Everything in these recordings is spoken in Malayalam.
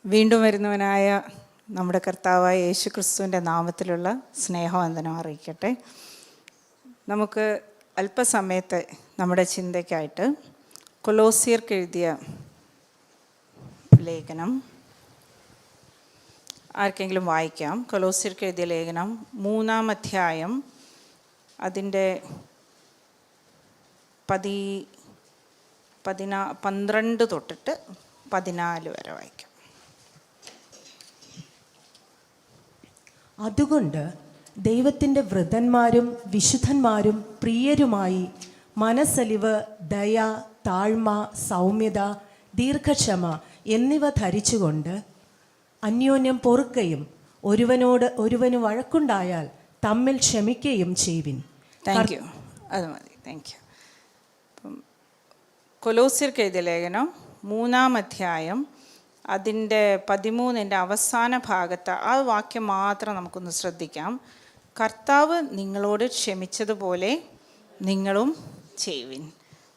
വീണ്ടും വരുന്നവനായ നമ്മുടെ കർത്താവായ യേശു ക്രിസ്തുവിൻ്റെ നാമത്തിലുള്ള സ്നേഹവന്ദനം അറിയിക്കട്ടെ. നമുക്ക് അല്പസമയത്ത് നമ്മുടെ ചിന്തയ്ക്കായിട്ട് കൊലോസ്യർക്ക് എഴുതിയ ലേഖനം ആർക്കെങ്കിലും വായിക്കാം. കൊലോസ്യർക്ക് എഴുതിയ ലേഖനം 3-ാം അധ്യായം അതിൻ്റെ 12 തൊട്ടിട്ട് 14 വരെ വായിക്കാം. അതുകൊണ്ട് ദൈവത്തിൻ്റെ വൃതന്മാരും വിശുദ്ധന്മാരും പ്രിയരുമായി മനസ്സലിവ്, ദയ, താഴ്മ, സൗമ്യത, ദീർഘക്ഷമ എന്നിവ ധരിച്ചുകൊണ്ട് അന്യോന്യം പൊറുക്കയും ഒരുവനോട് ഒരുവന് വഴക്കുണ്ടായാൽ തമ്മിൽ ക്ഷമിക്കുകയും ചെയ്യുവിൻ. Thank you. അത് മതി. Thank you. കൊലോസ്യർക്ക് എഴുതിയ ലേഖനം 3-ാം അധ്യായം അതിൻ്റെ 13 അവസാന ഭാഗത്ത് ആ വാക്യം മാത്രം നമുക്കൊന്ന് ശ്രദ്ധിക്കാം. കർത്താവ് നിങ്ങളോട് ക്ഷമിച്ചതുപോലെ നിങ്ങളും ചെയ്യുവിൻ.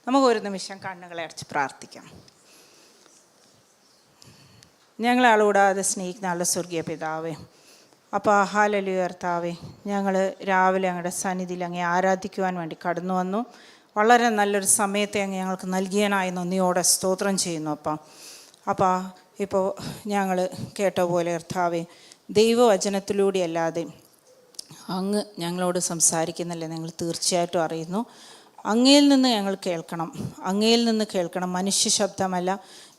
നമുക്കൊരു നിമിഷം കണ്ണുകളെ അടച്ച് പ്രാർത്ഥിക്കാം. ഞങ്ങളെ ആളൂടാതെ സ്നേഹിക്കുന്ന നല്ല സ്വർഗീയ പിതാവേ, അപ്പോൾ ഹല്ലേലൂയ കർത്താവേ, ഞങ്ങൾ രാവിലെ അങ്ങയുടെ സന്നിധിയിൽ അങ്ങേ ആരാധിക്കുവാൻ വേണ്ടി കടന്നു വന്നു. വളരെ നല്ലൊരു സമയത്തെ അങ്ങ് ഞങ്ങൾക്ക് നൽകിയനായി നന്ദിയോടെ സ്തോത്രം ചെയ്യുന്നു. അപ്പോൾ ഇപ്പോൾ ഞങ്ങൾ കേട്ട പോലെ കർത്താവേ, ദൈവവചനത്തിലൂടെ അല്ലാതെ അങ്ങ് ഞങ്ങളോട് സംസാരിക്കുന്നില്ല ഞങ്ങൾ തീർച്ചയായിട്ടും അറിയുന്നു. അങ്ങയിൽ നിന്ന് ഞങ്ങൾ കേൾക്കണം, അങ്ങയിൽ നിന്ന് കേൾക്കണം, മനുഷ്യ ശബ്ദമല്ല.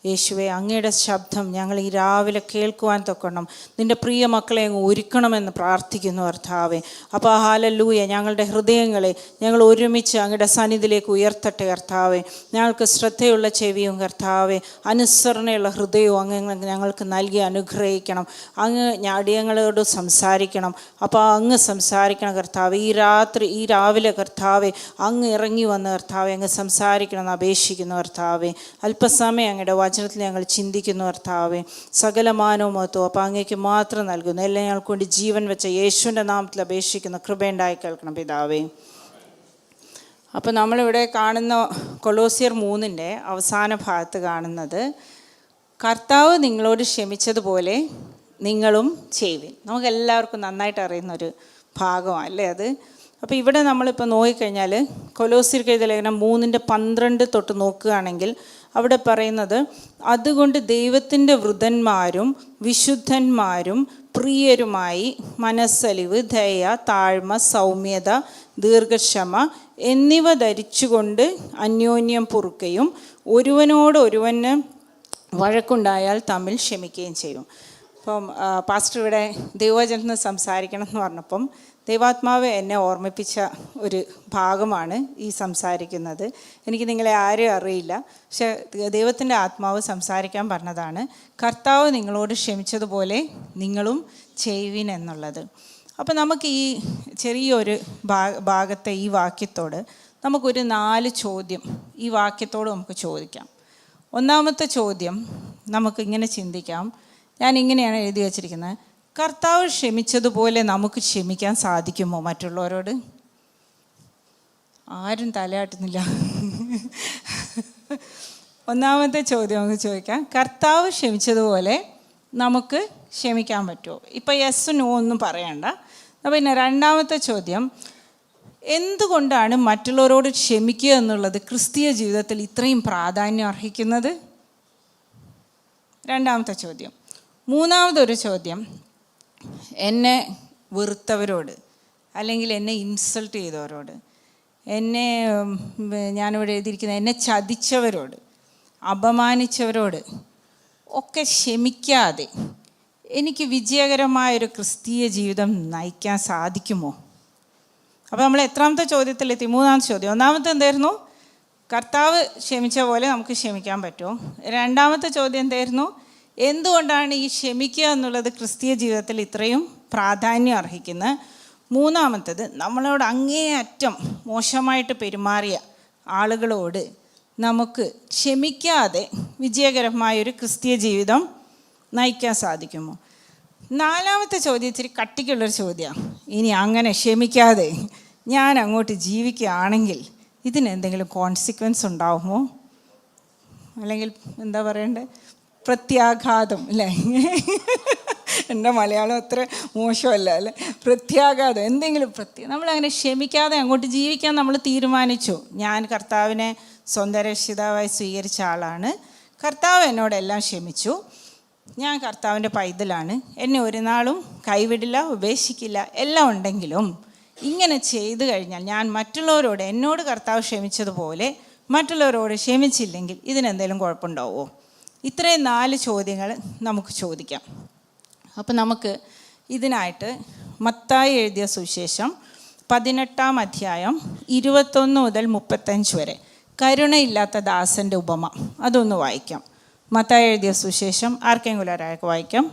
യേശുവേ, അങ്ങയുടെ ശബ്ദം ഞങ്ങൾ ഈ രാവിലെ കേൾക്കുവാൻ തൊക്കണം. നിൻ്റെ പ്രിയ മക്കളെ അങ്ങ് ഒരുക്കണമെന്ന് പ്രാർത്ഥിക്കുന്നു കർത്താവേ. അപ്പോൾ ഹല്ലേലൂയ, ഞങ്ങളുടെ ഹൃദയങ്ങളെ ഞങ്ങൾ ഒരുമിച്ച് അങ്ങയുടെ സന്നിധിയിലേക്ക് ഉയർത്തട്ടെ കർത്താവേ. ഞങ്ങൾക്ക് ശ്രദ്ധയുള്ള ചെവിയും കർത്താവേ, അനുസരണയുള്ള ഹൃദയവും അങ്ങ് ഞങ്ങൾക്ക് നൽകി അനുഗ്രഹിക്കണം. അങ്ങ് അടിയങ്ങളോട് സംസാരിക്കണം. അപ്പോൾ അങ്ങ് സംസാരിക്കണം കർത്താവേ. ഈ രാവിലെ കർത്താവേ, അങ്ങ് ഇറങ്ങി വന്ന് കർത്താവേ അങ്ങ് സംസാരിക്കണമെന്ന് അപേക്ഷിക്കുന്നു കർത്താവേ. അല്പസമയം അങ്ങയുടെ വചനത്തിൽ ഞങ്ങൾ ചിന്തിക്കുന്നു കർത്താവേ. സകലമാനവും മഹത്വവും അപ്പോൾ അങ്ങേക്ക് മാത്രം നൽകുന്നു. എല്ലാം ഞങ്ങൾക്ക് വേണ്ടി ജീവൻ വെച്ച യേശുവിൻ്റെ നാമത്തിൽ അപേക്ഷിക്കുന്ന കൃപയുണ്ടായി കേൾക്കണം പിതാവേ. അപ്പോൾ നമ്മളിവിടെ കാണുന്ന കൊലോസ്യർ 3-ന്റെ അവസാന ഭാഗത്ത് കാണുന്നത് കർത്താവ് നിങ്ങളോട് ക്ഷമിച്ചതുപോലെ നിങ്ങളും ചെയ്യുവിൻ. നമുക്കെല്ലാവർക്കും നന്നായിട്ട് അറിയുന്നൊരു ഭാഗമാണ് അല്ലേ അത്. അപ്പോൾ ഇവിടെ നമ്മളിപ്പോൾ നോക്കിക്കഴിഞ്ഞാൽ കൊലോസ്യർക്ക് എഴുതിയ ലേഖനം 3:12 തൊട്ട് നോക്കുകയാണെങ്കിൽ അവിടെ പറയുന്നത്, അതുകൊണ്ട് ദൈവത്തിൻ്റെ വൃതന്മാരും വിശുദ്ധന്മാരും പ്രിയരുമായി മനസ്സലിവ്, ദയ, താഴ്മ, സൗമ്യത, ദീർഘക്ഷമ എന്നിവ ധരിച്ചുകൊണ്ട് അന്യോന്യം പൊറുക്കുകയും ഒരുവനോട് ഒരുവന് വഴക്കുണ്ടായാൽ തമ്മിൽ ക്ഷമിക്കുകയും ചെയ്യും. അപ്പം പാസ്റ്റർ ഇവിടെ ദൈവവചനത്തിൽ സംസാരിക്കണം എന്ന് പറഞ്ഞപ്പം ദൈവാത്മാവ് എന്നെ ഓർമ്മിപ്പിച്ച ഒരു ഭാഗമാണ് ഈ സംസാരിക്കുന്നത്. എനിക്ക് നിങ്ങളെ ആരും അറിയില്ല, പക്ഷെ ദൈവത്തിൻ്റെ ആത്മാവ് സംസാരിക്കാൻ പറഞ്ഞതാണ് കർത്താവ് നിങ്ങളോട് ക്ഷമിച്ചതുപോലെ നിങ്ങളും ചെയ്യുവിൻ എന്നുള്ളത്. അപ്പോൾ നമുക്ക് ഈ ചെറിയൊരു ഭാഗത്തെ ഈ വാക്യത്തോട് നമുക്കൊരു 4 ചോദ്യം ഈ വാക്യത്തോട് നമുക്ക് ചോദിക്കാം. ഒന്നാമത്തെ ചോദ്യം നമുക്കിങ്ങനെ ചിന്തിക്കാം. ഞാൻ ഇങ്ങനെയാണ് എഴുതി വച്ചിരിക്കുന്നത്: കർത്താവ് ക്ഷമിച്ചതുപോലെ നമുക്ക് ക്ഷമിക്കാൻ സാധിക്കുമോ മറ്റുള്ളവരോട്? ആരും തലയാട്ടുന്നില്ല. ഒന്നാമത്തെ ചോദ്യം നമുക്ക് ചോദിക്കാം, കർത്താവ് ക്ഷമിച്ചതുപോലെ നമുക്ക് ക്ഷമിക്കാൻ പറ്റുമോ? ഇപ്പം യെസ് നോ ഒന്നും പറയണ്ട. പിന്നെ രണ്ടാമത്തെ ചോദ്യം, എന്തുകൊണ്ടാണ് മറ്റുള്ളവരോട് ക്ഷമിക്കുക എന്നുള്ളത് ക്രിസ്തീയ ജീവിതത്തിൽ ഇത്രയും പ്രാധാന്യം അർഹിക്കുന്നത്? രണ്ടാമത്തെ ചോദ്യം. മൂന്നാമതൊരു ചോദ്യം, എന്നെ വെറുത്തവരോട് അല്ലെങ്കിൽ എന്നെ ഇൻസൾട്ട് ചെയ്തവരോട്, ഞാനിവിടെ എഴുതിയിരിക്കുന്നത് എന്നെ ചതിച്ചവരോട്, അപമാനിച്ചവരോട് ഒക്കെ ക്ഷമിക്കാതെ എനിക്ക് വിജയകരമായൊരു ക്രിസ്തീയ ജീവിതം നയിക്കാൻ സാധിക്കുമോ? അപ്പോൾ നമ്മൾ എത്രാമത്തെ ചോദ്യത്തിലെത്തി? മൂന്നാമത്തെ ചോദ്യം. ഒന്നാമത്തെ എന്തായിരുന്നു? കർത്താവ് ക്ഷമിച്ച പോലെ നമുക്ക് ക്ഷമിക്കാൻ പറ്റുമോ? രണ്ടാമത്തെ ചോദ്യം എന്തായിരുന്നു? എന്തുകൊണ്ടാണ് ഈ ക്ഷമിക്കുക എന്നുള്ളത് ക്രിസ്തീയ ജീവിതത്തിൽ ഇത്രയും പ്രാധാന്യം അർഹിക്കുന്നത്? മൂന്നാമത്തേത്, നമ്മളോട് അങ്ങേയറ്റം മോശമായിട്ട് പെരുമാറിയ ആളുകളോട് നമുക്ക് ക്ഷമിക്കാതെ വിജയകരമായൊരു ക്രിസ്തീയ ജീവിതം നയിക്കാൻ സാധിക്കുമോ? നാലാമത്തെ ചോദ്യം ഇച്ചിരി കട്ടിക്കുള്ളൊരു ചോദ്യമാണ്. ഇനി അങ്ങനെ ക്ഷമിക്കാതെ ഞാൻ അങ്ങോട്ട് ജീവിക്കുകയാണെങ്കിൽ ഇതിനെന്തെങ്കിലും കോൺസിക്വൻസ് ഉണ്ടാവുമോ? അല്ലെങ്കിൽ എന്താ പറയണ്ടേ, പ്രത്യാഘാതം അല്ലേ? എൻ്റെ മലയാളം അത്ര മോശമല്ല അല്ലേ? പ്രത്യാഘാതം, എന്തെങ്കിലും നമ്മളങ്ങനെ ക്ഷമിക്കാതെ അങ്ങോട്ട് ജീവിക്കാൻ നമ്മൾ തീരുമാനിച്ചു. ഞാൻ കർത്താവിനെ സ്വന്തം രക്ഷിതാവായി സ്വീകരിച്ച ആളാണ്. കർത്താവ് എന്നോടെല്ലാം ക്ഷമിച്ചു. ഞാൻ കർത്താവിൻ്റെ പൈതലാണ്. എന്നെ ഒരു നാളും കൈവിടില്ല, ഉപേക്ഷിക്കില്ല. എല്ലാം ഉണ്ടെങ്കിലും ഇങ്ങനെ ചെയ്തു കഴിഞ്ഞാൽ ഞാൻ മറ്റുള്ളവരോട് എന്നോട് കർത്താവ് ക്ഷമിച്ചതുപോലെ മറ്റുള്ളവരോട് ക്ഷമിച്ചില്ലെങ്കിൽ ഇതിനെന്തെങ്കിലും കുഴപ്പമുണ്ടാവുമോ? ഇത്രയും 4 ചോദ്യങ്ങൾ നമുക്ക് ചോദിക്കാം. അപ്പം നമുക്ക് ഇതിനായിട്ട് മത്തായി എഴുതിയ സുവിശേഷം 18-ാം അധ്യായം 21 മുതൽ 35 വരെ കരുണയില്ലാത്ത ദാസൻ്റെ ഉപമ അതൊന്ന് വായിക്കാം. മത്തായി എഴുതിയ സുവിശേഷം ആർക്കെങ്കിലും ഒരാൾക്ക് വായിക്കാം.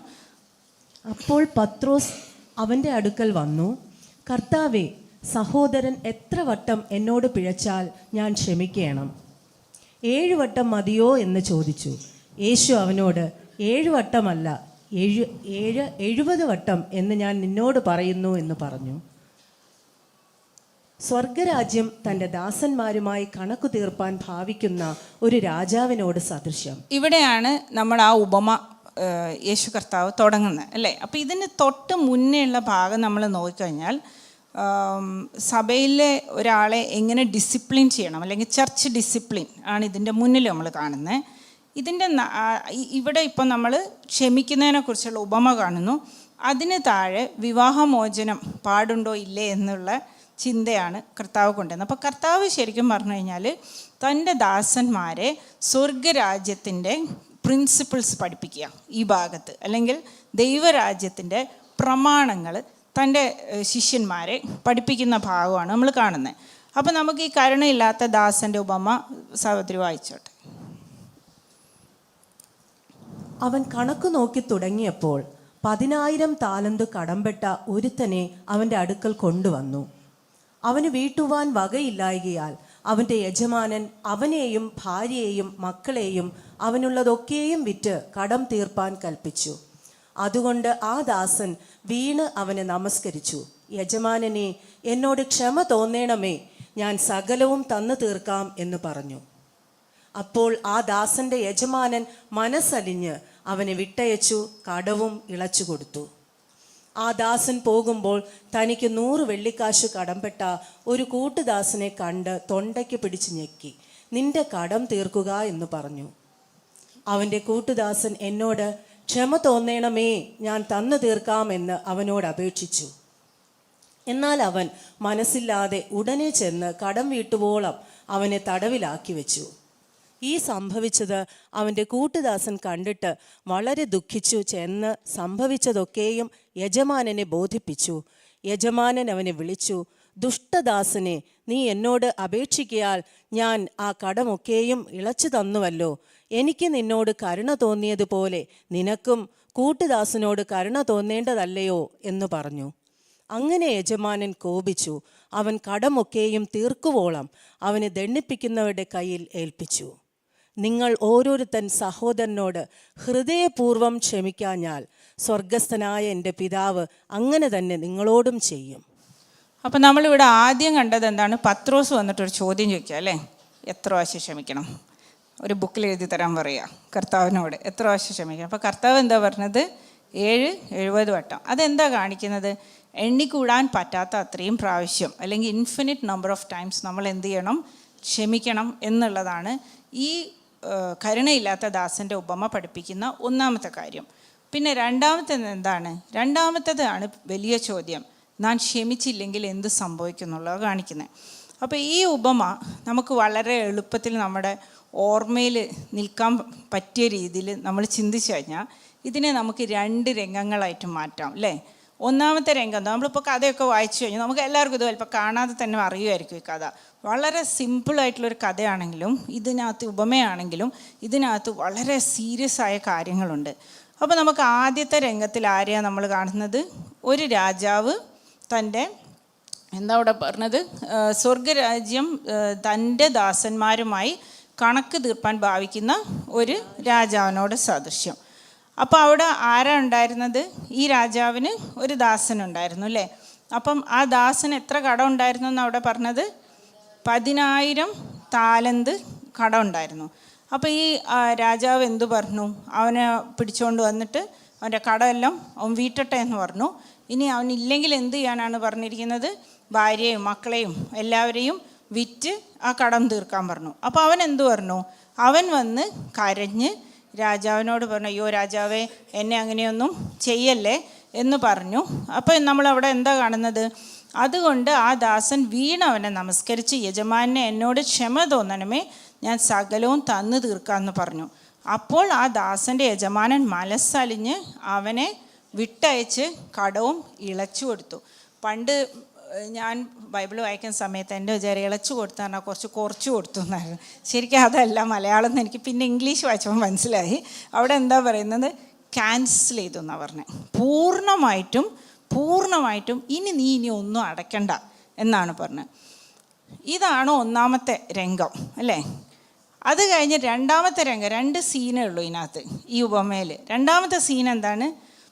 അപ്പോൾ പത്രോസ് അവൻ്റെ അടുക്കൽ വന്നു, കർത്താവേ, സഹോദരൻ എത്ര വട്ടം എന്നോട് പിഴച്ചാൽ ഞാൻ ക്ഷമിക്കണം? 7 വട്ടം മതിയോ എന്ന് ചോദിച്ചു. യേശു അവനോട്, 7 വട്ടമല്ല, 70 വട്ടം എന്ന് ഞാൻ നിന്നോട് പറയുന്നു എന്ന് പറഞ്ഞു. സ്വർഗരാജ്യം തൻ്റെ ദാസന്മാരുമായി കണക്കു തീർപ്പാൻ ഭാവിക്കുന്ന ഒരു രാജാവിനോട് സദൃശ്യം. ഇവിടെയാണ് നമ്മൾ ആ ഉപമ യേശു കർത്താവ് തുടങ്ങുന്നത് അല്ലേ? അപ്പോൾ ഇതിന് തൊട്ട് മുന്നേ ഉള്ള ഭാഗം നമ്മൾ നോക്കിക്കഴിഞ്ഞാൽ സഭയിലെ ഒരാളെ എങ്ങനെ ഡിസിപ്ലിൻ ചെയ്യണം, അല്ലെങ്കിൽ ചർച്ച് ഡിസിപ്ലിൻ ആണ് ഇതിൻ്റെ മുന്നിൽ നമ്മൾ കാണുന്നത്. ഇതിൻ്റെ ഇവിടെ ഇപ്പം നമ്മൾ ക്ഷമിക്കുന്നതിനെക്കുറിച്ചുള്ള ഉപമ കാണുന്നു. അതിന് താഴെ വിവാഹമോചനം പാടുണ്ടോ ഇല്ലേ എന്നുള്ള ചിന്തയാണ് കർത്താവ് കൊണ്ടുവന്നത്. അപ്പോൾ കർത്താവ് ശരിക്കും പറഞ്ഞു കഴിഞ്ഞാൽ തൻ്റെ ദാസന്മാരെ സ്വർഗരാജ്യത്തിൻ്റെ പ്രിൻസിപ്പിൾസ് പഠിപ്പിക്കുക ഈ ഭാഗത്ത്, അല്ലെങ്കിൽ ദൈവരാജ്യത്തിൻ്റെ പ്രമാണങ്ങൾ തൻ്റെ ശിഷ്യന്മാരെ പഠിപ്പിക്കുന്ന ഭാഗമാണ് നമ്മൾ കാണുന്നത്. അപ്പോൾ നമുക്ക് ഈ കരുണയില്ലാത്ത ദാസൻ്റെ ഉപമ സഹോദരി വായിച്ചോട്ടെ. അവൻ കണക്ക് നോക്കി തുടങ്ങിയപ്പോൾ 10,000 താലന്ത് കടംപെട്ട ഒരുത്തനെ അവൻ്റെ അടുക്കൽ കൊണ്ടുവന്നു. അവന് വീട്ടുവാൻ വകയില്ലായകയാൽ അവൻ്റെ യജമാനൻ അവനെയും ഭാര്യയെയും മക്കളെയും അവനുള്ളതൊക്കെയും വിറ്റ് കടം തീർപ്പാൻ കൽപ്പിച്ചു. അതുകൊണ്ട് ആ ദാസൻ വീണ് അവനെ നമസ്കരിച്ചു. യജമാനനെ, എന്നോട് ക്ഷമ തോന്നേണമേ, ഞാൻ സകലവും തന്നു തീർക്കാം എന്ന് പറഞ്ഞു. അപ്പോൾ ആ ദാസന്റെ യജമാനൻ മനസ്സലിഞ്ഞ് അവനെ വിട്ടയച്ചു, കടവും ഇളച്ചു കൊടുത്തു. ആ ദാസൻ പോകുമ്പോൾ തനിക്ക് 100 വെള്ളിക്കാശ് കടംപെട്ട ഒരു കൂട്ടുദാസനെ കണ്ട് തൊണ്ടയ്ക്ക് പിടിച്ച് ഞെക്കി, നിന്റെ കടം തീർക്കുക എന്ന് പറഞ്ഞു. അവൻ്റെ കൂട്ടുദാസൻ എന്നോട് ക്ഷമ തോന്നേണമേ, ഞാൻ തന്നു തീർക്കാമെന്ന് അവനോട് അപേക്ഷിച്ചു. എന്നാൽ അവൻ മനസ്സില്ലാതെ ഉടനെ ചെന്ന് കടം വീട്ടുവോളം അവനെ തടവിലാക്കി വെച്ചു. ഈ സംഭവിച്ചത് അവൻ്റെ കൂട്ടുദാസൻ കണ്ടിട്ട് വളരെ ദുഃഖിച്ചു ചെന്ന് സംഭവിച്ചതൊക്കെയും യജമാനനെ ബോധിപ്പിച്ചു. യജമാനൻ അവനെ വിളിച്ചു, ദുഷ്ടദാസനെ, നീ എന്നോട് അപേക്ഷിക്കയാൽ ഞാൻ ആ കടമൊക്കെയും ഇളച്ചു തന്നുവല്ലോ. എനിക്ക് നിന്നോട് കരുണ തോന്നിയതുപോലെ നിനക്കും കൂട്ടുദാസനോട് കരുണ തോന്നേണ്ടതല്ലയോ എന്ന് പറഞ്ഞു. അങ്ങനെ യജമാനൻ കോപിച്ചു. അവൻ കടമൊക്കെയും തീർക്കുവോളം അവനെ ദണ്ഡിപ്പിക്കുന്നവരുടെ കയ്യിൽ ഏൽപ്പിച്ചു. നിങ്ങൾ ഓരോരുത്തൻ സഹോദരനോട് ഹൃദയപൂർവ്വം ക്ഷമിക്കാഞ്ഞാൽ സ്വർഗസ്ഥനായ എൻ്റെ പിതാവ് അങ്ങനെ തന്നെ നിങ്ങളോടും ചെയ്യും. അപ്പം നമ്മളിവിടെ ആദ്യം കണ്ടത് എന്താണ്? പത്രോസ് വന്നിട്ടൊരു ചോദ്യം ചോദിക്കുക അല്ലേ, എത്ര പ്രാവശ്യം ക്ഷമിക്കണം? ഒരു ബുക്കിൽ എഴുതി തരാൻ പറയുക കർത്താവിനോട്, എത്ര പ്രാവശ്യം ക്ഷമിക്കണം? അപ്പോൾ കർത്താവ് എന്താ പറഞ്ഞത്? 70 വട്ടം. അതെന്താ കാണിക്കുന്നത്? എണ്ണിക്കൂടാൻ പറ്റാത്ത അത്രയും പ്രാവശ്യം, അല്ലെങ്കിൽ ഇൻഫിനിറ്റ് നമ്പർ ഓഫ് ടൈംസ് നമ്മൾ എന്ത് ചെയ്യണം? ക്ഷമിക്കണം എന്നുള്ളതാണ് ഈ കരുണയില്ലാത്ത ദാസൻ്റെ ഉപമ പഠിപ്പിക്കുന്ന ഒന്നാമത്തെ കാര്യം. പിന്നെ രണ്ടാമത്തേത് എന്താണ്? രണ്ടാമത്തേതാണ് വലിയ ചോദ്യം, ഞാൻ ക്ഷമിച്ചില്ലെങ്കിൽ എന്ത് സംഭവിക്കും എന്നുള്ളത് കാണിക്കുന്നത്. അപ്പോൾ ഈ ഉപമ നമുക്ക് വളരെ എളുപ്പത്തിൽ നമ്മുടെ ഓർമ്മയിൽ നിൽക്കാൻ പറ്റിയ രീതിയിൽ നമ്മൾ ചിന്തിച്ചു കഴിഞ്ഞാൽ ഇതിനെ നമുക്ക് 2 രംഗങ്ങളായിട്ട് മാറ്റാം അല്ലേ? ഒന്നാമത്തെ രംഗം, നമ്മളിപ്പോൾ കഥയൊക്കെ വായിച്ചു കഴിഞ്ഞാൽ നമുക്ക് എല്ലാവർക്കും ഇത് ചിലപ്പോൾ കാണാതെ തന്നെ അറിയുമായിരിക്കും ഈ കഥ. വളരെ സിമ്പിളായിട്ടുള്ളൊരു കഥയാണെങ്കിലും ഇതിനകത്ത് ഉപമയാണെങ്കിലും ഇതിനകത്ത് വളരെ സീരിയസ് ആയ കാര്യങ്ങളുണ്ട്. അപ്പോൾ നമുക്ക് ആദ്യത്തെ രംഗത്തിൽ ആരെയാണ് നമ്മൾ കാണുന്നത്? ഒരു രാജാവ് തൻ്റെ എന്താ അവിടെ പറഞ്ഞത്? സ്വർഗരാജ്യം തൻ്റെ ദാസന്മാരുമായി കണക്ക് തീർപ്പാൻ ഭാവിക്കുന്ന ഒരു രാജാവിനോട് സദൃശ്യം. അപ്പോൾ അവിടെ ആരാ ഉണ്ടായിരുന്നത്? ഈ രാജാവിന് ഒരു ദാസനുണ്ടായിരുന്നു അല്ലേ? അപ്പം ആ ദാസന് എത്ര കടം ഉണ്ടായിരുന്നു എന്ന് അവിടെ പറഞ്ഞത്? 10,000 താലന്ത് കടം ഉണ്ടായിരുന്നു. അപ്പോൾ ഈ രാജാവ് എന്തു പറഞ്ഞു? അവനെ പിടിച്ചുകൊണ്ട് വന്നിട്ട് അവൻ്റെ കടമെല്ലാം അവൻ വീട്ടട്ടെ എന്ന് പറഞ്ഞു. ഇനി അവനില്ലെങ്കിൽ എന്ത് ചെയ്യാനാണ് പറഞ്ഞിരിക്കുന്നത്? ഭാര്യയും മക്കളെയും എല്ലാവരെയും വിറ്റ് ആ കടം തീർക്കാൻ പറഞ്ഞു. അപ്പോൾ അവൻ എന്തു പറഞ്ഞു? അവൻ വന്ന് കരഞ്ഞ് രാജാവിനോട് പറഞ്ഞു, അയ്യോ രാജാവേ, എന്നെ അങ്ങനെയൊന്നും ചെയ്യല്ലേ എന്ന് പറഞ്ഞു. അപ്പോൾ നമ്മളവിടെ എന്താ കാണുന്നത്? അതുകൊണ്ട് ആ ദാസൻ വീണവനെ നമസ്കരിച്ച്, യജമാനെ എന്നോട് ക്ഷമ തോന്നണമേ, ഞാൻ സകലവും തന്നു തീർക്കാമെന്ന് പറഞ്ഞു. അപ്പോൾ ആ ദാസൻ്റെ യജമാനൻ മനസ്സലിഞ്ഞ് അവനെ വിട്ടയച്ച് കടവും ഇളച്ചു കൊടുത്തു. പണ്ട് ഞാൻ ബൈബിൾ വായിക്കുന്ന സമയത്ത് എൻ്റെ വിചാരം ഇളച്ചു കൊടുത്തു പറഞ്ഞാൽ കുറച്ച് കൊടുത്തു എന്നായിരുന്നു. ശരിക്കും അതല്ല, മലയാളം എന്ന് എനിക്ക് പിന്നെ ഇംഗ്ലീഷ് വായിച്ചപ്പോൾ മനസ്സിലായി. അവിടെ എന്താ പറയുന്നത്? ക്യാൻസൽ ചെയ്തു എന്നാണ് പറഞ്ഞത്. പൂർണ്ണമായിട്ടും ഇനി ഒന്നും അടയ്ക്കണ്ട എന്നാണ് പറഞ്ഞത്. ഇതാണ് ഒന്നാമത്തെ രംഗം അല്ലേ? അത് കഴിഞ്ഞ് രണ്ടാമത്തെ രംഗം, 2 സീനേ ഉള്ളൂ ഇതിനകത്ത് ഈ ഉപമയിൽ. രണ്ടാമത്തെ സീൻ എന്താണ്?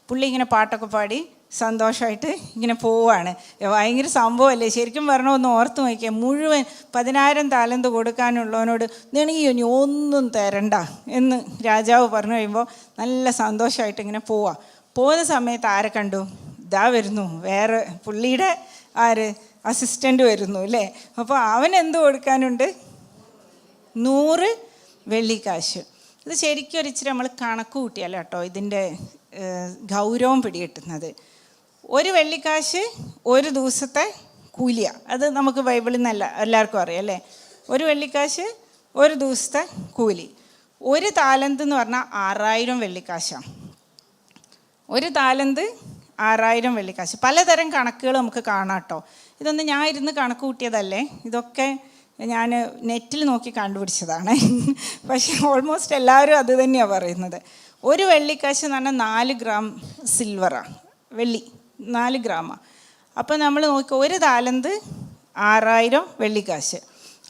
പുള്ളി ഇങ്ങനെ പാട്ടൊക്കെ പാടി സന്തോഷമായിട്ട് ഇങ്ങനെ പോവുകയാണ്. ഭയങ്കര സംഭവമല്ലേ? ശരിക്കും പറഞ്ഞാൽ ഒന്ന് ഓർത്ത് നോക്കിയാൽ, മുഴുവൻ 10,000 താലന്ത് കൊടുക്കാനുള്ളവനോട് നിനക്ക് ഇനി ഒന്നും തരണ്ട എന്ന് രാജാവ് പറഞ്ഞു കഴിയുമ്പോൾ നല്ല സന്തോഷമായിട്ട് ഇങ്ങനെ പോകുന്ന സമയത്ത് ആരെ കണ്ടു? ഇതാ വരുന്നു, വേറെ പുള്ളിയുടെ അസിസ്റ്റൻ്റ് വരുന്നു അല്ലേ? അപ്പോൾ അവൻ എന്ത് കൊടുക്കാനുണ്ട്? 100 വെള്ളിക്കാശ്. ഇത് ശരിക്കും ഒരിച്ചിരി നമ്മൾ കണക്ക് കൂട്ടിയല്ല കേട്ടോ ഇതിൻ്റെ ഗൗരവം പിടികിട്ടുന്നത്. 1 വെള്ളിക്കാശ് 1 ദിവസത്തെ കൂലിയാണ്. അത് നമുക്ക് ബൈബിളിൽ നിന്നല്ല എല്ലാവർക്കും അറിയാം അല്ലേ? 1 വെള്ളിക്കാശ് 1 ദിവസത്തെ കൂലി. 1 താലന്ത് എന്ന് പറഞ്ഞാൽ 6000 വെള്ളിക്കാശാണ്. 1 താലന്ത് 6000 വെള്ളിക്കാശ്. പലതരം കണക്കുകൾ നമുക്ക് കാണാം കേട്ടോ. ഇതൊന്നും ഞാൻ ഇരുന്ന് കണക്ക് കൂട്ടിയതല്ലേ, ഇതൊക്കെ ഞാൻ നെറ്റിൽ നോക്കി കണ്ടുപിടിച്ചതാണ്. പക്ഷേ ഓൾമോസ്റ്റ് എല്ലാവരും അത് തന്നെയാണ് പറയുന്നത്. 1 വെള്ളിക്കാശ് എന്ന് പറഞ്ഞാൽ 4 ഗ്രാം സിൽവറാണ്, വെള്ളി 4 ഗ്രാമാണ്. അപ്പോൾ നമ്മൾ നോക്കി 1 താലന്ത് 6000 വെള്ളിക്കാശ്.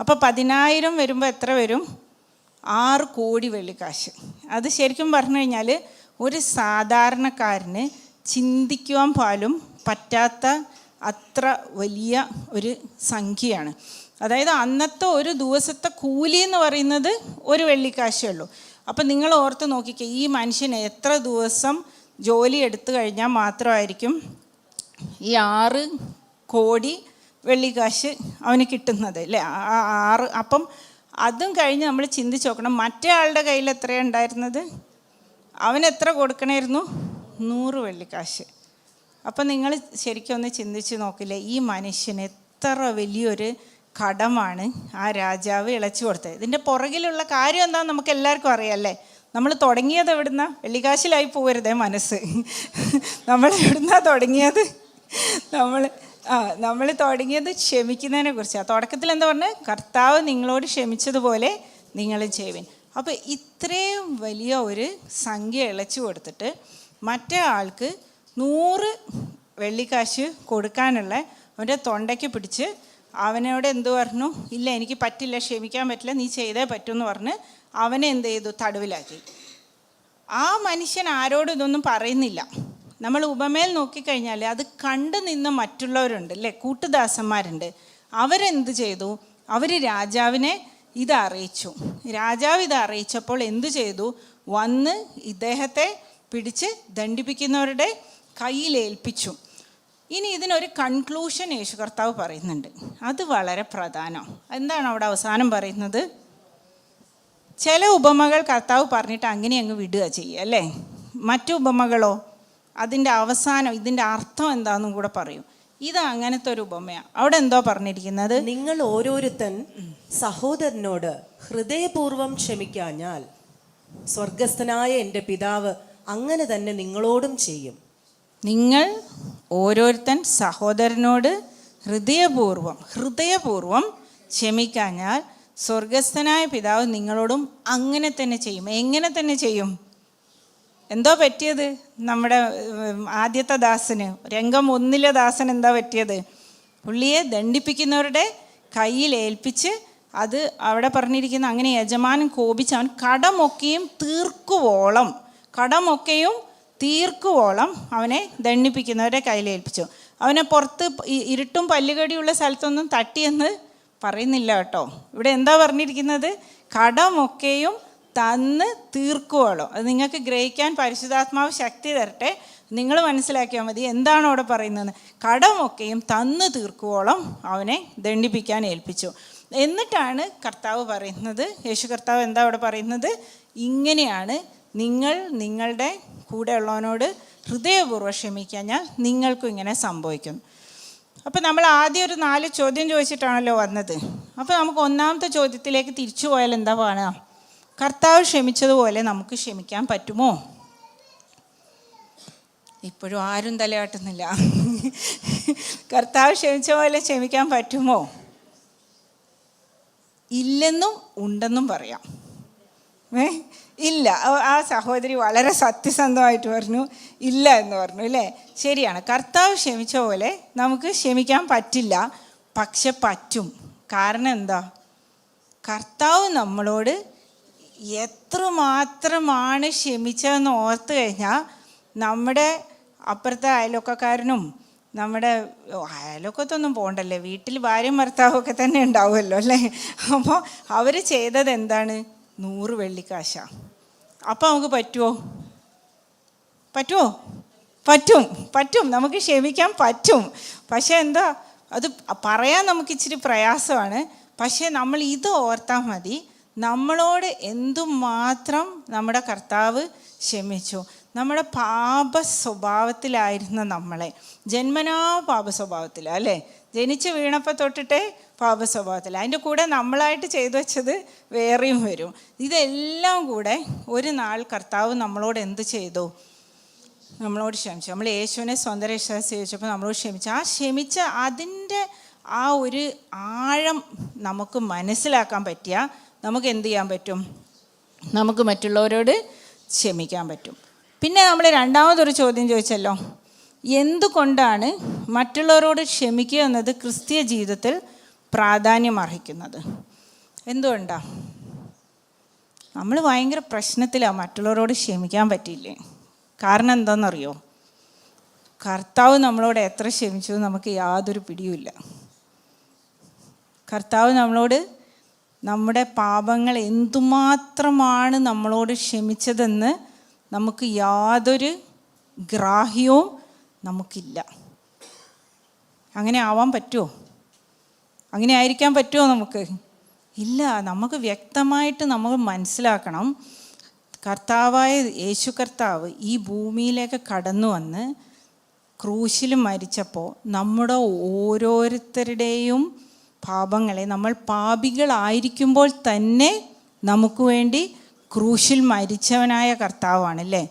അപ്പോൾ 10,000 വരുമ്പോൾ എത്ര വരും? 6 കോടി വെള്ളിക്കാശ്. അത് ശരിക്കും പറഞ്ഞു കഴിഞ്ഞാൽ ഒരു സാധാരണക്കാരന് ചിന്തിക്കുവാൻ പോലും പറ്റാത്ത അത്ര വലിയ ഒരു സംഖ്യയാണ്. അതായത് അന്നത്തെ ഒരു ദിവസത്തെ കൂലി എന്ന് പറയുന്നത് 1 വെള്ളിക്കാശേ ഉള്ളൂ. അപ്പം നിങ്ങൾ ഓർത്ത് നോക്കിക്കേ, ഈ മനുഷ്യന് എത്ര ദിവസം ജോലി എടുത്തു കഴിഞ്ഞാൽ മാത്രമായിരിക്കും ഈ 6 കോടി വെള്ളിക്കാശ് അവന് കിട്ടുന്നത് അല്ലേ? 6. അപ്പം അതും കഴിഞ്ഞ് നമ്മൾ ചിന്തിച്ച് നോക്കണം, മറ്റേ ആളുടെ കയ്യിൽ എത്രയാണ് ഉണ്ടായിരുന്നത്? അവൻ എത്ര കൊടുക്കണമായിരുന്നു? 100 വെള്ളിക്കാശ്. അപ്പം നിങ്ങൾ ശരിക്കും ഒന്ന് ചിന്തിച്ച് നോക്കില്ലേ, ഈ മനുഷ്യന് എത്ര വലിയൊരു കടമാണ് ആ രാജാവ് ഇളച്ചു കൊടുത്തത്. ഇതിൻ്റെ പുറകിലുള്ള കാര്യം എന്താണെന്ന് നമുക്ക് എല്ലാവർക്കും അറിയാമല്ലേ? നമ്മൾ തുടങ്ങിയത് എവിടുന്ന? വെള്ളിക്കാശിലായി പോകരുതേ മനസ്സ്. നമ്മൾ എവിടുന്നാണ് തുടങ്ങിയത്? നമ്മൾ തുടങ്ങിയത് ക്ഷമിക്കുന്നതിനെ കുറിച്ചാണ്. തുടക്കത്തിൽ എന്താ പറഞ്ഞത്? കർത്താവ് നിങ്ങളോട് ക്ഷമിച്ചതുപോലെ നിങ്ങളും ചെയ്യുവിൻ. അപ്പോൾ ഇത്രയും വലിയ ഒരു സംഖ്യ ഇളച്ചു കൊടുത്തിട്ട് മറ്റേ ആൾക്ക് 100 വെള്ളിക്കാശ് കൊടുക്കാനുള്ള അവൻ്റെ തൊണ്ടയ്ക്ക് പിടിച്ച് അവനോട് എന്തു പറഞ്ഞു? ഇല്ല, എനിക്ക് പറ്റില്ല, ക്ഷമിക്കാൻ പറ്റില്ല, നീ ചെയ്തേ പറ്റുമെന്ന് പറഞ്ഞ് അവനെ എന്ത് ചെയ്തു? തടവിലാക്കി. ആ മനുഷ്യൻ ആരോടും ഇതൊന്നും പറയുന്നില്ല. നമ്മൾ ഉപമയിൽ നോക്കിക്കഴിഞ്ഞാൽ അത് കണ്ടു നിന്ന് മറ്റുള്ളവരുണ്ട് അല്ലേ, കൂട്ടുദാസന്മാരുണ്ട്. അവരെന്ത് ചെയ്തു? അവർ രാജാവിനെ ഇത് അറിയിച്ചു. രാജാവ് ഇത് അറിയിച്ചപ്പോൾ എന്തു ചെയ്തു? വന്ന് ഇദ്ദേഹത്തെ പിടിച്ച് ദണ്ഡിപ്പിക്കുന്നവരുടെ കയ്യിലേൽപ്പിച്ചു. ഇനി ഇതിനൊരു കൺക്ലൂഷൻ യേശു കർത്താവ് പറയുന്നുണ്ട്. അത് വളരെ പ്രധാനം. എന്താണ് അവിടെ അവസാനം പറയുന്നത്? ചില ഉപമകൾ കർത്താവ് പറഞ്ഞിട്ട് അങ്ങനെ അങ്ങ് വിടുക ചെയ്യുക അല്ലേ? മറ്റു ഉപമകളോ അതിൻ്റെ അവസാനം ഇതിൻ്റെ അർത്ഥം എന്താണെന്നും കൂടെ പറയും. ഇത് അങ്ങനത്തെ ഒരു ഉപമയാണ്. അവിടെ എന്തോ പറഞ്ഞിരിക്കുന്നത്? നിങ്ങൾ ഓരോരുത്തൻ സഹോദരനോട് ഹൃദയപൂർവ്വം ക്ഷമിക്കാഞ്ഞാൽ സ്വർഗസ്ഥനായ എൻ്റെ പിതാവ് അങ്ങനെ തന്നെ നിങ്ങളോടും ചെയ്യും. നിങ്ങൾ ഓരോരുത്തൻ സഹോദരനോട് ഹൃദയപൂർവ്വം ക്ഷമിക്കാഞ്ഞാൽ സ്വർഗസ്ഥനായ പിതാവ് നിങ്ങളോടും അങ്ങനെ തന്നെ ചെയ്യും. എങ്ങനെ തന്നെ ചെയ്യും? എന്തോ പറ്റിയത് നമ്മുടെ ആദ്യത്തെ ദാസന്? രംഗം 1 ദാസൻ എന്താ പറ്റിയത്? പുള്ളിയെ ദണ്ഡിപ്പിക്കുന്നവരുടെ കയ്യിൽ ഏൽപ്പിച്ച്, അത് അവിടെ പറഞ്ഞിരിക്കുന്ന അങ്ങനെ യജമാനൻ കോപിച്ച് അവൻ കടമൊക്കെയും തീർക്കുവോളം അവനെ ദണ്ഡിപ്പിക്കുന്നവരുടെ കയ്യിലേൽപ്പിച്ചു. അവനെ പുറത്ത് ഇരുട്ടും പല്ലുകടിയുള്ള സ്ഥലത്തൊന്നും തട്ടിയെന്ന് പറയുന്നില്ല കേട്ടോ. ഇവിടെ എന്താ പറഞ്ഞിരിക്കുന്നത്? കടമൊക്കെയും തന്ന് തീർക്കുവോളം. അത് നിങ്ങൾക്ക് ഗ്രഹിക്കാൻ പരിശുദ്ധാത്മാവ് ശക്തി തരട്ടെ. നിങ്ങൾ മനസ്സിലാക്കിയാൽ മതി എന്താണ് അവിടെ പറയുന്നത്. കടമൊക്കെയും തന്ന് തീർക്കുവോളം അവനെ ദണ്ഡിപ്പിക്കാൻ ഏൽപ്പിച്ചു. എന്നിട്ടാണ് കർത്താവ് പറയുന്നത്, യേശു കർത്താവ് എന്താ അവിടെ പറയുന്നത്, ഇങ്ങനെയാണ് നിങ്ങൾ നിങ്ങളുടെ കൂടെ ഉള്ളവനോട് ഹൃദയപൂർവ്വം ക്ഷമിക്കഴിഞ്ഞാൽ നിങ്ങൾക്കും ഇങ്ങനെ സംഭവിക്കുന്നു. അപ്പോൾ നമ്മൾ ആദ്യം ഒരു 4 ചോദ്യം ചോദിച്ചിട്ടാണല്ലോ വന്നത്. അപ്പോൾ നമുക്ക് ഒന്നാമത്തെ ചോദ്യത്തിലേക്ക് തിരിച്ചു പോയാൽ എന്താ പറയുക, കർത്താവ് ക്ഷമിച്ചതുപോലെ നമുക്ക് ക്ഷമിക്കാൻ പറ്റുമോ? ഇപ്പോഴും ആരും തലയാട്ടുന്നില്ല. കർത്താവ് ക്ഷമിച്ച പോലെ ക്ഷമിക്കാൻ പറ്റുമോ? ഇല്ലെന്നും ഉണ്ടെന്നും പറയാം. ഇല്ല. ആ സഹോദരി വളരെ സത്യസന്ധമായിട്ട് പറഞ്ഞു ഇല്ല എന്ന് പറഞ്ഞു, അല്ലേ? ശരിയാണ്, കർത്താവ് ക്ഷമിച്ച പോലെ നമുക്ക് ക്ഷമിക്കാൻ പറ്റില്ല. പക്ഷെ പറ്റും. കാരണം എന്താ, കർത്താവ് നമ്മളോട് എത്രമാത്രമാണ് ക്ഷമിച്ചതെന്ന് ഓർത്ത് കഴിഞ്ഞാൽ നമ്മുടെ അപ്പുറത്തെ അയൽവക്കക്കാരനും നമ്മുടെ അയൽവക്കത്തൊന്നും പോകണ്ടല്ലേ, വീട്ടിൽ ഭാര്യയും ഭർത്താവൊക്കെ തന്നെ ഉണ്ടാവുമല്ലോ, അല്ലേ? അപ്പോൾ അവർ ചെയ്തത് എന്താണ്, 100 വെള്ളിക്കാശാണ്. അപ്പോൾ നമുക്ക് പറ്റുമോ? പറ്റും, നമുക്ക് ക്ഷമിക്കാൻ പറ്റും. പക്ഷേ എന്താ, അത് പറയാൻ നമുക്ക് ഇച്ചിരി പ്രയാസമാണ്. പക്ഷേ നമ്മൾ ഇത് ഓർത്താൽ മതി, നമ്മളോട് എന്തുമാത്രം നമ്മുടെ കർത്താവ് ക്ഷമിച്ചു. നമ്മുടെ പാപ സ്വഭാവത്തിലായിരുന്ന നമ്മളെ, ജന്മനാ പാപ സ്വഭാവത്തിലാണ്, അല്ലേ? ജനിച്ച് വീണപ്പോൾ തൊട്ടിട്ടേ പാപ സ്വഭാവത്തിൽ, അതിൻ്റെ കൂടെ നമ്മളായിട്ട് ചെയ്തു വെച്ചത് വേറെയും വരും. ഇതെല്ലാം കൂടെ ഒരു നാൾ കർത്താവ് നമ്മളോട് എന്ത് ചെയ്തു, നമ്മളോട് ക്ഷമിച്ചു. നമ്മൾ യേശുവിനെ സ്വന്തം രക്ഷ സ്വീകരിച്ചപ്പോൾ നമ്മളോട് ക്ഷമിച്ചു. ആ ക്ഷമിച്ച അതിൻ്റെ ആ ഒരു ആഴം നമുക്ക് മനസ്സിലാക്കാൻ പറ്റിയാൽ നമുക്ക് എന്ത് ചെയ്യാൻ പറ്റും, നമുക്ക് മറ്റുള്ളവരോട് ക്ഷമിക്കാൻ പറ്റും. പിന്നെ നമ്മൾ രണ്ടാമതൊരു ചോദ്യം ചോദിച്ചല്ലോ, എന്തുകൊണ്ടാണ് മറ്റുള്ളവരോട് ക്ഷമിക്കുക എന്നത് ക്രിസ്തീയ ജീവിതത്തിൽ പ്രാധാന്യം അർഹിക്കുന്നത്? എന്തുകൊണ്ടാണ്? നമ്മൾ ഭയങ്കര പ്രശ്നത്തിലാണ്, മറ്റുള്ളവരോട് ക്ഷമിക്കാൻ പറ്റിയില്ലേ. കാരണം എന്താണെന്നറിയോ, കർത്താവ് നമ്മളോട് എത്ര ക്ഷമിച്ചു നമുക്ക് യാതൊരു പിടിയുമില്ല. കർത്താവ് നമ്മളോട് നമ്മുടെ പാപങ്ങൾ എന്തുമാത്രമാണ് നമ്മളോട് ക്ഷമിച്ചതെന്ന് നമുക്ക് യാതൊരു ഗ്രാഹ്യവും നമുക്കില്ല. അങ്ങനെ ആവാൻ പറ്റുമോ? അങ്ങനെ ആയിരിക്കാൻ പറ്റുമോ നമുക്ക്? ഇല്ല. നമുക്ക് വ്യക്തമായിട്ട് നമ്മൾ മനസ്സിലാക്കണം, കർത്താവായ യേശു കർത്താവ് ഈ ഭൂമിയിലേക്ക് കടന്നു വന്ന് ക്രൂശിൽ മരിച്ചപ്പോൾ നമ്മുടെ ഓരോരുത്തരുടെയും പാപങ്ങളെ, നമ്മൾ പാപികളായിരിക്കുമ്പോൾ തന്നെ നമുക്ക് വേണ്ടി ക്രൂശിൽ മരിച്ചവനായ കർത്താവാണല്ലേ.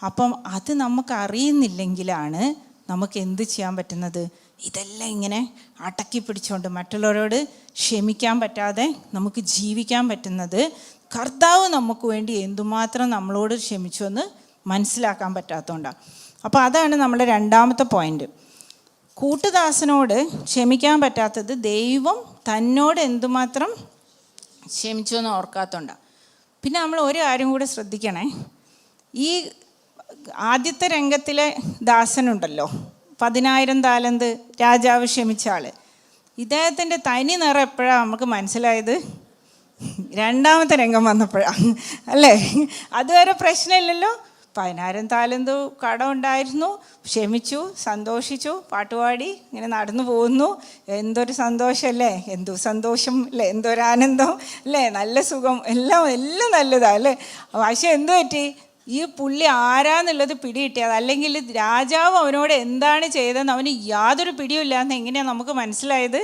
അപ്പം അത് നമുക്ക് അറിയുന്നില്ലെങ്കിലാണ് നമുക്ക് എന്ത് ചെയ്യാൻ പറ്റുന്നത്, ഇതെല്ലാം ഇങ്ങനെ അടക്കി പിടിച്ചുകൊണ്ട് മറ്റുള്ളവരോട് ക്ഷമിക്കാൻ പറ്റാതെ നമുക്ക് ജീവിക്കാൻ പറ്റുന്നത്. കർത്താവ് നമുക്ക് വേണ്ടി എന്തുമാത്രം നമ്മളോട് ക്ഷമിച്ചു എന്ന് മനസ്സിലാക്കാൻ പറ്റാത്തതുകൊണ്ടാണ്. അപ്പോൾ അതാണ് നമ്മുടെ രണ്ടാമത്തെ പോയിന്റ്. കൂട്ടുദാസനോട് ക്ഷമിക്കാൻ പറ്റാത്തത് ദൈവം തന്നോട് എന്തുമാത്രം ക്ഷമിച്ചു എന്ന് ഓർക്കാത്തതുകൊണ്ടാണ്. പിന്നെ നമ്മൾ ഒരു കാര്യം കൂടെ ശ്രദ്ധിക്കണേ, ഈ ആദ്യത്തെ രംഗത്തിലെ ദാസനുണ്ടല്ലോ, 10,000 താലന്ത് രാജാവ് ക്ഷമിച്ച ആൾ, ഇദ്ദേഹത്തിൻ്റെ തനി നിറം എപ്പോഴാണ് നമുക്ക് മനസ്സിലായത്? രണ്ടാമത്തെ രംഗം വന്നപ്പോഴാണ്, അല്ലേ? അതുവരെ പ്രശ്നമില്ലല്ലോ. 10,000 താലന്ത് കടം ഉണ്ടായിരുന്നു, ക്ഷമിച്ചു, സന്തോഷിച്ചു, പാട്ടുപാടി ഇങ്ങനെ നടന്നു പോകുന്നു. എന്തൊരു സന്തോഷമല്ലേ, എന്തു സന്തോഷം അല്ലേ, എന്തൊരാനന്ദം അല്ലേ, നല്ല സുഖം, എല്ലാം നല്ലതാണ് അല്ലേ. പക്ഷെ എന്തു പറ്റി, ഈ പുള്ളി ആരാന്നുള്ളത് പിടികിട്ടിയത്, അല്ലെങ്കിൽ രാജാവ് അവനോട് എന്താണ് ചെയ്തതെന്ന് അവന് യാതൊരു പിടിയുമില്ലാന്ന് എങ്ങനെയാണ് നമുക്ക് മനസ്സിലായത്?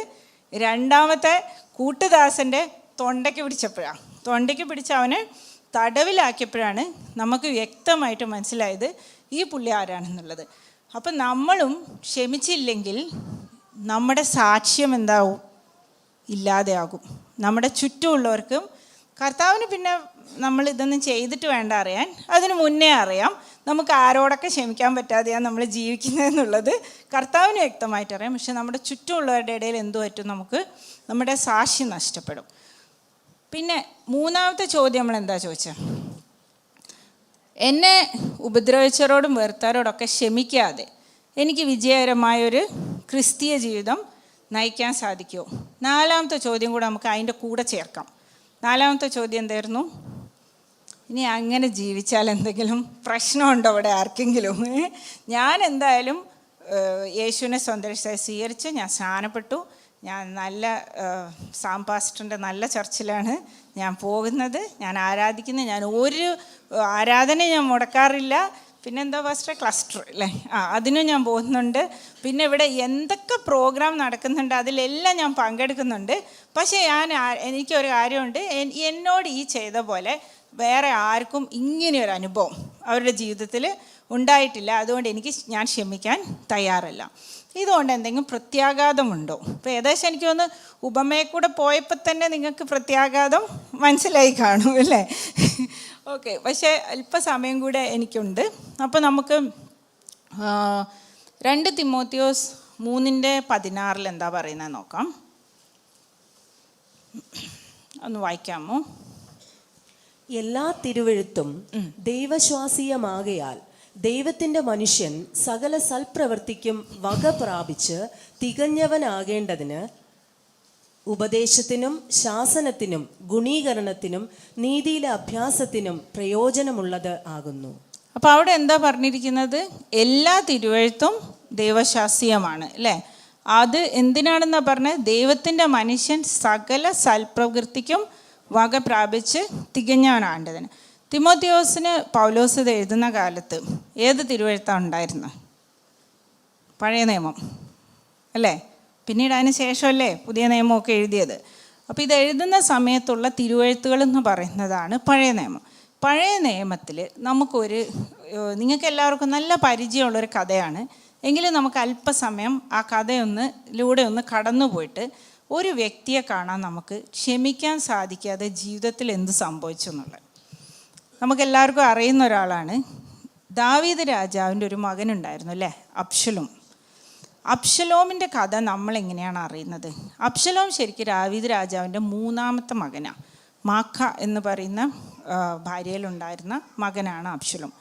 രണ്ടാമത്തെ കൂട്ടുദാസൻ്റെ തൊണ്ടയ്ക്ക് പിടിച്ച് അവനെ തടവിലാക്കിയപ്പോഴാണ് നമുക്ക് വ്യക്തമായിട്ട് മനസ്സിലായത് ഈ പുള്ളി ആരാണെന്നുള്ളത്. അപ്പം നമ്മളും ക്ഷമിച്ചില്ലെങ്കിൽ നമ്മുടെ സാക്ഷ്യം എന്താവും? ഇല്ലാതെയാകും. നമ്മുടെ ചുറ്റുമുള്ളവർക്കും, കർത്താവിന് പിന്നെ നമ്മൾ ഇതൊന്നും ചെയ്തിട്ട് വേണ്ട അറിയാൻ, അതിന് മുന്നേ അറിയാം നമുക്ക് ആരോടൊക്കെ ക്ഷമിക്കാൻ പറ്റാതെയാണ് നമ്മൾ ജീവിക്കുന്നതെന്നുള്ളത് കർത്താവിന് വ്യക്തമായിട്ട് അറിയാം. പക്ഷെ നമ്മുടെ ചുറ്റുമുള്ളവരുടെ ഇടയിൽ എന്തു പറ്റും, നമുക്ക് നമ്മുടെ സാക്ഷ്യം നഷ്ടപ്പെടും. പിന്നെ മൂന്നാമത്തെ ചോദ്യം നമ്മൾ എന്താ ചോദിച്ചത്, എന്നെ ഉപദ്രവിച്ചവരോടും വെറുത്തവരോടൊക്കെ ക്ഷമിക്കാതെ എനിക്ക് വിജയകരമായൊരു ക്രിസ്തീയ ജീവിതം നയിക്കാൻ സാധിക്കുമോ? നാലാമത്തെ ചോദ്യം കൂടെ നമുക്ക് അതിൻ്റെ കൂടെ ചേർക്കാം. നാലാമത്തെ ചോദ്യം എന്തായിരുന്നു? ഇനി അങ്ങനെ ജീവിച്ചാൽ എന്തെങ്കിലും പ്രശ്നമുണ്ടോ അവിടെ ആർക്കെങ്കിലും? ഞാൻ എന്തായാലും യേശുവിനെ സ്വന്തം സ്വീകരിച്ച് ഞാൻ സ്നാനപ്പെട്ടു. ഞാൻ നല്ല സാം പാസ്റ്ററിൻ്റെ നല്ല ചർച്ചിലാണ് ഞാൻ പോകുന്നത്, ഞാൻ ആരാധിക്കുന്നത്. ഞാൻ ഒരു ആരാധന ഞാൻ മുടക്കാറില്ല. പിന്നെന്താ പാസ്റ്റർ, ക്ലസ്റ്റർ അല്ലേ, അതിനും ഞാൻ പോകുന്നുണ്ട്. പിന്നെ ഇവിടെ എന്തൊക്കെ പ്രോഗ്രാം നടക്കുന്നുണ്ട് അതിലെല്ലാം ഞാൻ പങ്കെടുക്കുന്നുണ്ട്. പക്ഷേ എനിക്കൊരു കാര്യമുണ്ട്, എന്നോട് ഈ ചെയ്ത പോലെ വേറെ ആർക്കും ഇങ്ങനെയൊരു അനുഭവം അവരുടെ ജീവിതത്തിൽ ഉണ്ടായിട്ടില്ല. അതുകൊണ്ട് ഞാൻ ക്ഷമിക്കാൻ തയ്യാറല്ല. ഇതുകൊണ്ട് എന്തെങ്കിലും പ്രത്യാഘാതമുണ്ടോ? ഇപ്പോൾ ഏകദേശം എനിക്ക് തോന്നുന്നു ഉപമയെ കൂടെ പോയപ്പോൾ തന്നെ നിങ്ങൾക്ക് പ്രത്യാഘാതം മനസ്സിലായി കാണും അല്ലേ? ഓക്കെ, പക്ഷേ അല്പസമയം കൂടെ എനിക്കുണ്ട്. അപ്പോൾ നമുക്ക് 2 തിമോത്തിയോസ് 3:16 എന്താ പറയുന്നത് നോക്കാം. ഒന്ന് വായിക്കാമോ? എല്ലാ തിരുവെഴുത്തും ദൈവശ്വാസീയമാകയാൽ ദൈവത്തിൻ്റെ മനുഷ്യൻ സകല സൽപ്രവൃത്തിക്കും വക പ്രാപിച്ച് തികഞ്ഞവനാകേണ്ടതിന് ഉപദേശത്തിനും ശാസനത്തിനും ഗുണീകരണത്തിനും നീതിയിലെ അഭ്യാസത്തിനും പ്രയോജനമുള്ളത് ആകുന്നു. അപ്പോൾ അവിടെ എന്താ പറഞ്ഞിരിക്കുന്നത്? എല്ലാ തിരുവെഴുത്തും ദൈവശാസ്ത്രീയമാണ് അല്ലേ? അത് എന്തിനാണെന്നാ പറഞ്ഞത്? ദൈവത്തിൻ്റെ മനുഷ്യൻ സകല സൽപ്രവൃത്തിക്കും വക പ്രാപിച്ച് തികഞ്ഞവനാകേണ്ടതിന്. തിമോത്തിയോസിന് പൗലോസ് ഇത് എഴുതുന്ന കാലത്ത് ഏത് തിരുവെഴുത്താണ് ഉണ്ടായിരുന്നത്? പഴയ നിയമം അല്ലേ? പിന്നീട് അതിന് ശേഷമല്ലേ പുതിയ നിയമമൊക്കെ എഴുതിയത്. അപ്പോൾ ഇത് എഴുതുന്ന സമയത്തുള്ള തിരുവെഴുത്തുകൾ എന്ന് പറയുന്നതാണ് പഴയ നിയമം. പഴയ നിയമത്തിൽ നിങ്ങൾക്ക് എല്ലാവർക്കും നല്ല പരിചയമുള്ളൊരു കഥയാണ്. എങ്കിലും നമുക്ക് അല്പസമയം ആ കഥയിലൂടെ ഒന്ന് കടന്നു പോയിട്ട് ഒരു വ്യക്തിയെ കാണാൻ നമുക്ക് ക്ഷമിക്കാൻ സാധിക്കാതെ ജീവിതത്തിൽ എന്ത് സംഭവിച്ചു എന്നുള്ളത്. നമുക്കെല്ലാവർക്കും അറിയുന്ന ഒരാളാണ്. ദാവീദ് രാജാവിൻ്റെ ഒരു മകനുണ്ടായിരുന്നു അല്ലേ, അബ്ശലോം. അബ്ശലോമിൻ്റെ കഥ നമ്മളെങ്ങനെയാണ് അറിയുന്നത്? അബ്ശലോം ശരിക്കും ദാവീദ് രാജാവിൻ്റെ 3ാമത്തെ മകനാണ്. മാഖ എന്ന് പറയുന്ന ഭാര്യയിലുണ്ടായിരുന്ന മകനാണ് അബ്ശലോം.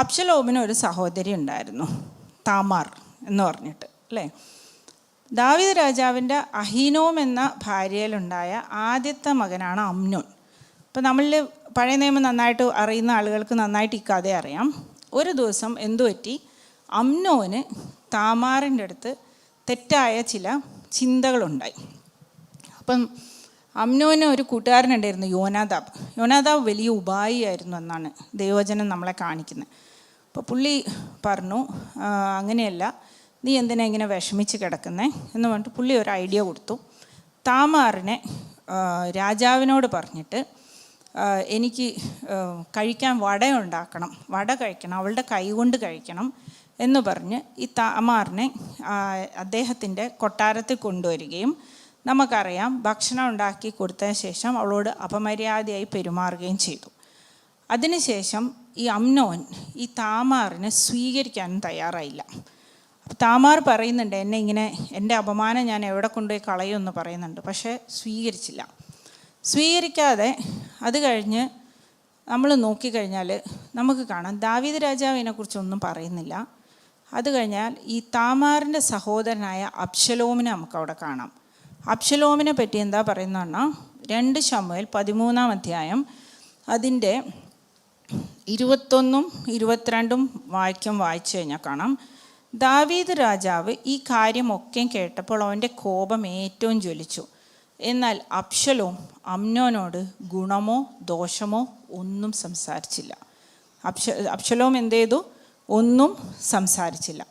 അബ്ശലോമിന് ഒരു സഹോദരി ഉണ്ടായിരുന്നു, താമാർ എന്ന് പറഞ്ഞിട്ട് അല്ലേ. ദാവീദ് രാജാവിൻ്റെ അഹീനോം എന്ന ഭാര്യയിലുണ്ടായ ആദ്യത്തെ മകനാണ് അമ്നോൻ. ഇപ്പോൾ നമ്മളിൽ പഴയ നിയമം നന്നായിട്ട് അറിയുന്ന ആളുകൾക്ക് നന്നായിട്ട് ഈ കഥ അറിയാം. ഒരു ദിവസം എന്തു പറ്റി? അമ്നോന് താമാറിൻ്റെ അടുത്ത് തെറ്റായ ചില ചിന്തകളുണ്ടായി. അപ്പം അമ്നോന് ഒരു കൂട്ടുകാരനുണ്ടായിരുന്നു, യോനാദാബ് വലിയ ഉപായിയായിരുന്നു എന്നാണ് ദൈവവചനം നമ്മളെ കാണിക്കുന്നത്. അപ്പോൾ പുള്ളി പറഞ്ഞു, അങ്ങനെയല്ല, നീ എന്തിനാ ഇങ്ങനെ വിഷമിച്ച് കിടക്കുന്നേ എന്ന് പറഞ്ഞിട്ട് പുള്ളി ഒരു ഐഡിയ കൊടുത്തു. താമാറിനെ രാജാവിനോട് പറഞ്ഞിട്ട് എനിക്ക് കഴിക്കാൻ വട കഴിക്കണം, അവളുടെ കൈ കൊണ്ട് കഴിക്കണം എന്ന് പറഞ്ഞ് ഈ താമാറിനെ അദ്ദേഹത്തിൻ്റെ കൊട്ടാരത്തിൽ കൊണ്ടുവരികയും നമുക്കറിയാം ഭക്ഷണം ഉണ്ടാക്കി കൊടുത്തതിന് ശേഷം അവളോട് അപമര്യാദയായി പെരുമാറുകയും ചെയ്തു. അതിനുശേഷം ഈ അമ്നോൻ ഈ താമാറിനെ സ്വീകരിക്കാനും തയ്യാറായില്ല. താമാർ പറയുന്നുണ്ട്, എൻ്റെ അപമാനം ഞാൻ എവിടെ കൊണ്ടുപോയി കളയുമെന്ന് പറയുന്നുണ്ട്. പക്ഷേ സ്വീകരിക്കാതെ അത് കഴിഞ്ഞ് നമ്മൾ നോക്കിക്കഴിഞ്ഞാൽ നമുക്ക് കാണാം ദാവീദ് രാജാവ് ഇതിനെക്കുറിച്ചൊന്നും പറയുന്നില്ല. അത് കഴിഞ്ഞാൽ ഈ താമാറിൻ്റെ സഹോദരനായ അബ്ശലോമിനെ നമുക്കവിടെ കാണാം. അബ്ശലോമിനെ പറ്റി എന്താ പറയുന്നതെന്നാ 2 ശമൂവേൽ 13-ാം അധ്യായം അതിൻ്റെ 21ഉം 22ഉം വായിച്ചു കഴിഞ്ഞാൽ കാണാം. ദാവീദ് രാജാവ് ഈ കാര്യമൊക്കെ കേട്ടപ്പോൾ അവൻ്റെ കോപം ഏറ്റവും ജ്വലിച്ചു. എന്നാൽ അബ്ശലോം അമ്നോനോട് ഗുണമോ ദോഷമോ ഒന്നും സംസാരിച്ചില്ല. അബ്ശലോം എന്ത് ചെയ്തു? ഒന്നും സംസാരിച്ചില്ല.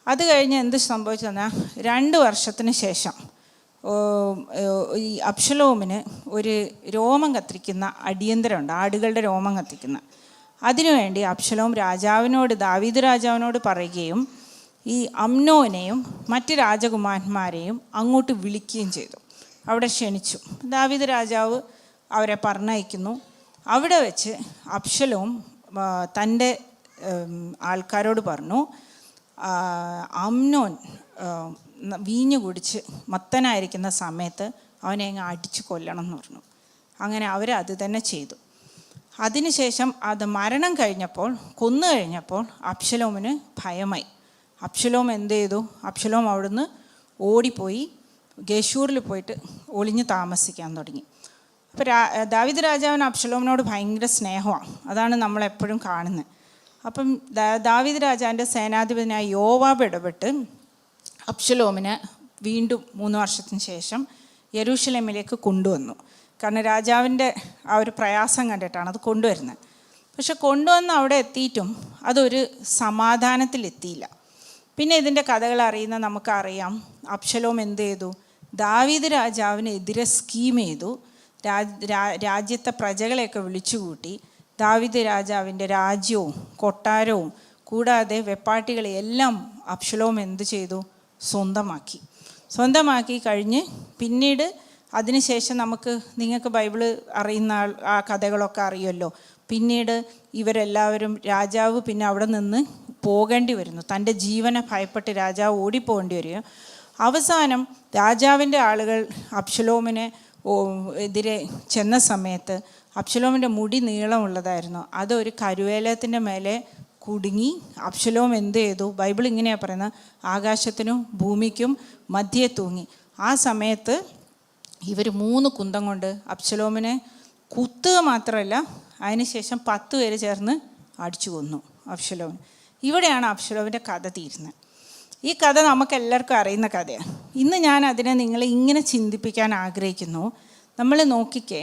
അത് കഴിഞ്ഞ് എന്ത് സംഭവിച്ചെന്നാൽ 2 വർഷത്തിന് ശേഷം ഈ അബ്ശലോമിന് ഒരു രോമം കത്തിരിക്കുന്ന അടിയന്തരമുണ്ട്, ആടുകളുടെ രോമം കത്തിക്കുന്ന. അതിനുവേണ്ടി അബ്ശലോം ദാവീദ് രാജാവിനോട് പറയുകയും ഈ അമ്നോനെയും മറ്റ് രാജകുമാരന്മാരെയും അങ്ങോട്ട് വിളിക്കുകയും ചെയ്തു. അവിടെ ക്ഷണിച്ചു. ദാവീദ് രാജാവ് അവരെ പറഞ്ഞയക്കുന്നു. അവിടെ വെച്ച് അബ്ശലോം തൻ്റെ ആൾക്കാരോട് പറഞ്ഞു, അമ്നോൻ വീഞ്ഞു കുടിച്ച് മത്തനായിരിക്കുന്ന സമയത്ത് അവനെ അങ്ങ് അടിച്ചു കൊല്ലണം എന്ന് പറഞ്ഞു. അങ്ങനെ അവരത് തന്നെ ചെയ്തു. അതിനുശേഷം അത് മരണം കഴിഞ്ഞപ്പോൾ, കൊന്നു കഴിഞ്ഞപ്പോൾ അബ്ശലോമിന് ഭയമായി. അബ്ശലോം എന്ത് ചെയ്തു? അബ്ശലോം അവിടുന്ന് ഓടിപ്പോയി ഗെശൂറിൽ പോയിട്ട് ഒളിഞ്ഞ് താമസിക്കാൻ തുടങ്ങി. അപ്പോൾ ദാവീദ് രാജാവിന് അബ്ശലോമിനോട് ഭയങ്കര സ്നേഹമാണ്. അതാണ് നമ്മളെപ്പോഴും കാണുന്നത്. അപ്പം ദാവീദ് രാജാവിൻ്റെ സേനാധിപതിയായ യോവാബ് ഇടപെട്ട് അബ്ശലോമിനെ വീണ്ടും 3 വർഷത്തിന് ശേഷം യെരൂശലേമിലേക്ക് കൊണ്ടുവന്നു. കാരണം രാജാവിൻ്റെ ആ ഒരു പ്രയാസം കണ്ടിട്ടാണ് അത് കൊണ്ടുവരുന്നത്. പക്ഷെ കൊണ്ടുവന്ന് അവിടെ എത്തിയിട്ടും അതൊരു സമാധാനത്തിലെത്തിയില്ല. പിന്നെ ഇതിൻ്റെ കഥകൾ അറിയുന്ന നമുക്കറിയാം, അബ്ശലോം എന്ത് ചെയ്തു? ദാവീദ് രാജാവിനെതിരെ സ്കീം ചെയ്തു. രാജ്യത്തെ പ്രജകളെയൊക്കെ വിളിച്ചുകൂട്ടി ദാവീദ് രാജാവിൻ്റെ രാജ്യവും കൊട്ടാരവും കൂടാതെ വെപ്പാട്ടികളെയെല്ലാം അബ്ശലോം എന്ത് ചെയ്തു? സ്വന്തമാക്കി കഴിഞ്ഞ് പിന്നീട് അതിനുശേഷം നിങ്ങൾക്ക് ബൈബിള് അറിയുന്ന ആ കഥകളൊക്കെ അറിയുമല്ലോ. പിന്നീട് ഇവരെല്ലാവരും രാജാവ് പിന്നെ അവിടെ നിന്ന് പോകേണ്ടി വരുന്നു. തൻ്റെ ജീവനെ ഭയപ്പെട്ട് രാജാവ് ഓടിപ്പോകേണ്ടി വരിക. അവസാനം രാജാവിൻ്റെ ആളുകൾ അബ്ശലോമിനെ എതിരെ ചെന്ന സമയത്ത് അബ്ശലോമിൻ്റെ മുടി നീളമുള്ളതായിരുന്നു. അതൊരു കരുവേലത്തിൻ്റെ മേലെ കുടുങ്ങി അബ്ശലോം എന്ത് ചെയ്തു? ബൈബിൾ ഇങ്ങനെയാണ് പറയുന്നത്, ആകാശത്തിനും ഭൂമിക്കും മധ്യേ തൂങ്ങി. ആ സമയത്ത് ഇവർ 3 കുന്തം കൊണ്ട് അബ്ശലോമിനെ കുത്തുക മാത്രമല്ല, അതിനുശേഷം 10 പേര് ചേർന്ന് അടിച്ചു കൊന്നു അബ്ശലോമിനെ. ഇവിടെയാണ് അബ്ശലോമിൻ്റെ കഥ തീരുന്നത്. ഈ കഥ നമുക്കെല്ലാവർക്കും അറിയുന്ന കഥയാണ്. ഇന്ന് ഞാൻ അതിനെ നിങ്ങളെ ഇങ്ങനെ ചിന്തിപ്പിക്കാൻ ആഗ്രഹിക്കുന്നു. നമ്മൾ നോക്കിക്കേ,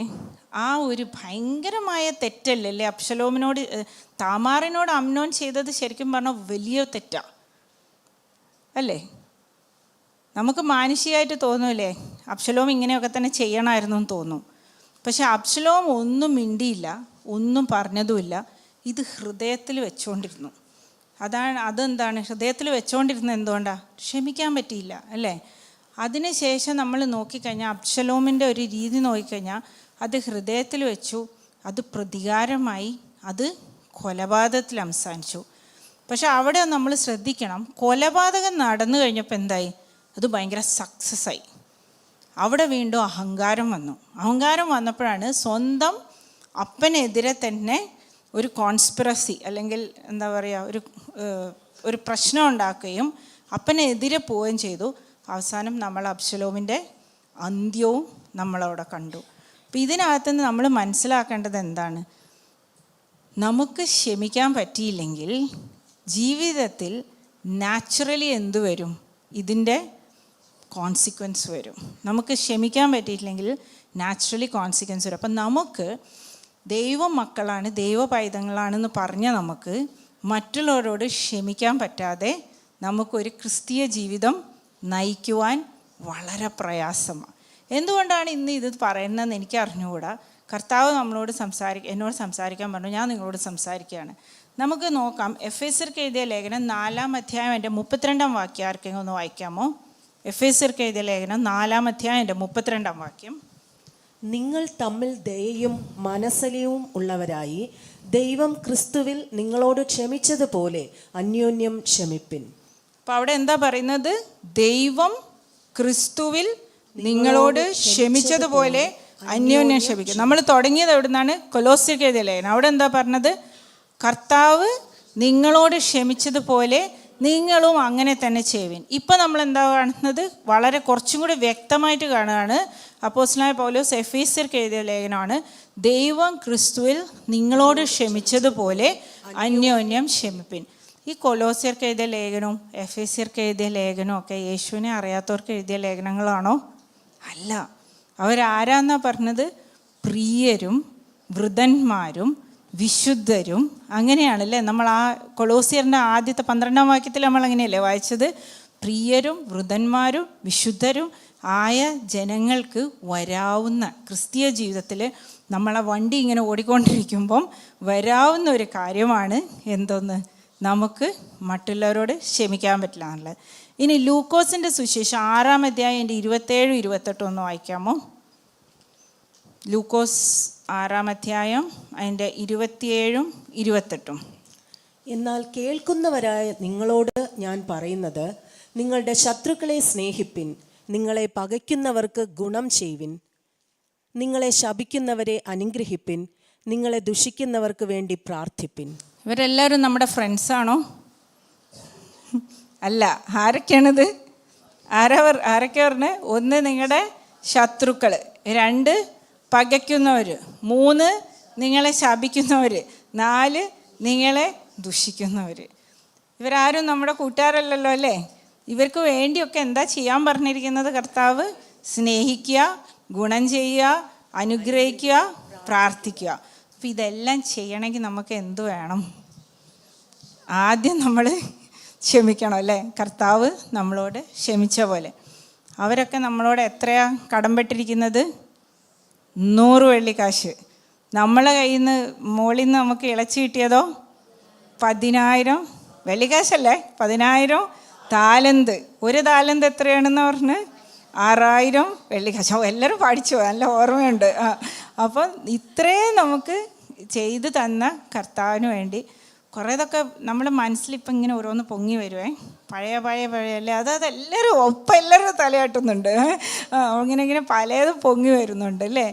ആ ഒരു ഭയങ്കരമായ തെറ്റല്ലേ അബ്ശലോമിനോട് താമാറിനോട് അമ്നോൻ ചെയ്തത്? ശരിക്കും പറഞ്ഞാൽ വലിയ തെറ്റാണ് അല്ലേ? നമുക്ക് മാനുഷികമായിട്ട് തോന്നൂലേ അബ്ശലോം ഇങ്ങനെയൊക്കെ തന്നെ ചെയ്യണമായിരുന്നു എന്ന് തോന്നും. പക്ഷെ അബ്ശലോം ഒന്നും മിണ്ടിയില്ല, ഒന്നും പറഞ്ഞതുമില്ല. ഇത് ഹൃദയത്തിൽ വെച്ചുകൊണ്ടിരുന്നു. അതെന്താണ് ഹൃദയത്തിൽ വെച്ചുകൊണ്ടിരുന്നത്? എന്തുകൊണ്ടാണ്? ക്ഷമിക്കാൻ പറ്റിയില്ല അല്ലേ? അതിനുശേഷം നമ്മൾ നോക്കിക്കഴിഞ്ഞാൽ അബ്ശലോമിൻ്റെ ഒരു രീതി നോക്കിക്കഴിഞ്ഞാൽ അത് ഹൃദയത്തിൽ വെച്ചു, അത് പ്രതികാരമായി, അത് കൊലപാതകത്തിൽ അവസാനിച്ചു. പക്ഷെ അവിടെ നമ്മൾ ശ്രദ്ധിക്കണം, കൊലപാതകം നടന്നു കഴിഞ്ഞപ്പോൾ എന്തായി? അത് ഭയങ്കര സക്സസ്സായി. അവിടെ വീണ്ടും അഹങ്കാരം വന്നപ്പോഴാണ് സ്വന്തം അപ്പനെതിരെ തന്നെ ഒരു കോൺസ്പിറസി അല്ലെങ്കിൽ എന്താ പറയുക ഒരു പ്രശ്നം ഉണ്ടാക്കുകയും അപ്പനെതിരെ പോവുകയും ചെയ്തു. അവസാനം നമ്മൾ അബ്ശലോമിൻ്റെ അന്ത്യവും നമ്മളവിടെ കണ്ടു. അപ്പം ഇതിനകത്തുനിന്ന് നമ്മൾ മനസ്സിലാക്കേണ്ടത് എന്താണ്? നമുക്ക് ക്ഷമിക്കാൻ പറ്റിയില്ലെങ്കിൽ ജീവിതത്തിൽ നാച്ചുറലി എന്തു വരും? ഇതിൻ്റെ കോൺസിക്വൻസ് വരും. നമുക്ക് ക്ഷമിക്കാൻ പറ്റിയിട്ടില്ലെങ്കിൽ നാച്ചുറലി കോൺസിക്വൻസ് വരും. അപ്പം നമുക്ക് ദൈവ മക്കളാണ്, ദൈവ പൈതങ്ങളാണെന്ന് പറഞ്ഞ നമുക്ക് മറ്റുള്ളവരോട് ക്ഷമിക്കാൻ പറ്റാതെ നമുക്കൊരു ക്രിസ്തീയ ജീവിതം നയിക്കുവാൻ വളരെ പ്രയാസമാണ്. എന്തുകൊണ്ടാണ് ഇന്ന് ഇത് പറയുന്നതെന്ന് എനിക്ക് അറിഞ്ഞുകൂടാ. കർത്താവ് എന്നോട് സംസാരിക്കാൻ പറഞ്ഞു, ഞാൻ നിങ്ങളോട് സംസാരിക്കുകയാണ്. നമുക്ക് നോക്കാം, എഫേസ്യർക്ക് എഴുതിയ ലേഖനം 4-ാം അധ്യായം 32-ാം വാക്യം ആർക്കെങ്കിലും ഒന്ന് വായിക്കാമോ? എഫേസ്യർക്ക് എഴുതിയ ലേഖനം 4-ാം അധ്യായം 32-ാം വാക്യം. നിങ്ങൾ തമ്മിൽ ദയയും മനസ്സലിവും ഉള്ളവരായി ദൈവം ക്രിസ്തുവിൽ നിങ്ങളോട് ക്ഷമിച്ചതുപോലെ അന്യോന്യം ക്ഷമിപ്പിൻ. അപ്പം അവിടെ എന്താ പറയുന്നത്? ദൈവം ക്രിസ്തുവിൽ നിങ്ങളോട് ക്ഷമിച്ചതുപോലെ അന്യോന്യം ക്ഷമിക്കും. നമ്മൾ തുടങ്ങിയത് എവിടെ നിന്നാണ്? കൊലോസ്യർക്ക് എഴുതിയ ലേഖനം. അവിടെ എന്താ പറഞ്ഞത്? കർത്താവ് നിങ്ങളോട് ക്ഷമിച്ചതുപോലെ നിങ്ങളും അങ്ങനെ തന്നെ ചെയ്യുവിൻ. ഇപ്പം നമ്മൾ എന്താ കാണുന്നത്? വളരെ കുറച്ചും കൂടി വ്യക്തമായിട്ട് കാണുകയാണ്. അപ്പോസ്തലനായ പൗലോസ് എഫേസ്യർക്ക് എഴുതിയ ലേഖനമാണ്, ദൈവം ക്രിസ്തുവിൽ നിങ്ങളോട് ക്ഷമിച്ചതുപോലെ അന്യോന്യം ക്ഷമിപ്പിൻ. ഈ കൊലോസ്യർക്ക് എഴുതിയ ലേഖനവും എഫേസ്യർക്ക് എഴുതിയ ലേഖനവും ഒക്കെ യേശുവിനെ അറിയാത്തവർക്ക് എഴുതിയ ലേഖനങ്ങളാണോ? അല്ല. അവരാരാന്നാ പറഞ്ഞത്? പ്രിയരും വൃതന്മാരും വിശുദ്ധരും. അങ്ങനെയാണല്ലേ നമ്മൾ ആ കൊളോസിയറിൻ്റെ ആദ്യത്തെ 12-ാം വാക്യത്തിൽ നമ്മൾ അങ്ങനെയല്ലേ വായിച്ചത്? പ്രിയരും വൃതന്മാരും വിശുദ്ധരും ആയ ജനങ്ങൾക്ക് വരാവുന്ന ക്രിസ്തീയ ജീവിതത്തിൽ നമ്മളെ വണ്ടി ഇങ്ങനെ ഓടിക്കൊണ്ടിരിക്കുമ്പം വരാവുന്ന ഒരു കാര്യമാണ് എന്തോന്ന്? നമുക്ക് മറ്റുള്ളവരോട് ക്ഷമിക്കാൻ പറ്റില്ല എന്നുള്ളത്. ഇനി ലൂക്കോസിൻ്റെ സുവിശേഷം 6-ാം അധ്യായം 27-28 ഒന്ന് വായിക്കാമോ? ലൂക്കോസ് 6-ാം അധ്യായം 27-28. എന്നാൽ കേൾക്കുന്നവരായ നിങ്ങളോട് ഞാൻ പറയുന്നത്, നിങ്ങളുടെ ശത്രുക്കളെ സ്നേഹിപ്പിൻ, നിങ്ങളെ പകയ്ക്കുന്നവർക്ക് ഗുണം ചെയ്യുവിൻ, നിങ്ങളെ ശപിക്കുന്നവരെ അനുഗ്രഹിപ്പിൻ, നിങ്ങളെ ദുഷിക്കുന്നവർക്ക് വേണ്ടി പ്രാർത്ഥിപ്പിൻ. ഇവരെല്ലാവരും നമ്മുടെ ഫ്രണ്ട്സാണോ? അല്ല. ആരൊക്കെയാണിത്? ആരൊക്കെ പറഞ്ഞ്? 1 നിങ്ങളുടെ ശത്രുക്കൾ, 2 പകയ്ക്കുന്നവർ, 3 നിങ്ങളെ ശപിക്കുന്നവർ, 4 നിങ്ങളെ ദുഷിക്കുന്നവർ. ഇവരാരും നമ്മുടെ കൂട്ടുകാരല്ലല്ലോ അല്ലേ? ഇവർക്ക് വേണ്ടിയൊക്കെ എന്താ ചെയ്യാൻ പറഞ്ഞിരിക്കുന്നത് കർത്താവ്? സ്നേഹിക്കുക, ഗുണം ചെയ്യുക, അനുഗ്രഹിക്കുക, പ്രാർത്ഥിക്കുക. അപ്പം ഇതെല്ലാം ചെയ്യണമെങ്കിൽ നമുക്ക് എന്ത് വേണം? ആദ്യം നമ്മൾ ക്ഷമിക്കണം അല്ലേ? കർത്താവ് നമ്മളോട് ക്ഷമിച്ച പോലെ. അവരൊക്കെ നമ്മളോട് എത്രയാ കടംപെട്ടിരിക്കുന്നത്? 100 വെള്ളിക്കാശ്. നമ്മളെ കയ്യിൽ നിന്ന് മുകളിൽ നിന്ന് നമുക്ക് ഇളച്ചു കിട്ടിയതോ 10,000 വെള്ളിക്കാശല്ലേ? 10,000 താലന്ത്. 1 താലന്ത് എത്രയാണെന്ന് പറഞ്ഞ് 6,000 വെള്ളിക്കാശ്. എല്ലാവരും പഠിച്ചു, നല്ല ഓർമ്മയുണ്ട്. അപ്പം ഇത്രയും നമുക്ക് ചെയ്തു തന്ന കർത്താവിന് വേണ്ടി കുറേതൊക്കെ നമ്മുടെ മനസ്സിലിപ്പം ഇങ്ങനെ ഓരോന്ന് പൊങ്ങി വരുവേ. പഴയ അല്ലേ, അതെല്ലാവരും എല്ലാവരും തലയാട്ടുന്നുണ്ട്. ഇങ്ങനെ പലതും പൊങ്ങി വരുന്നുണ്ട് അല്ലേ.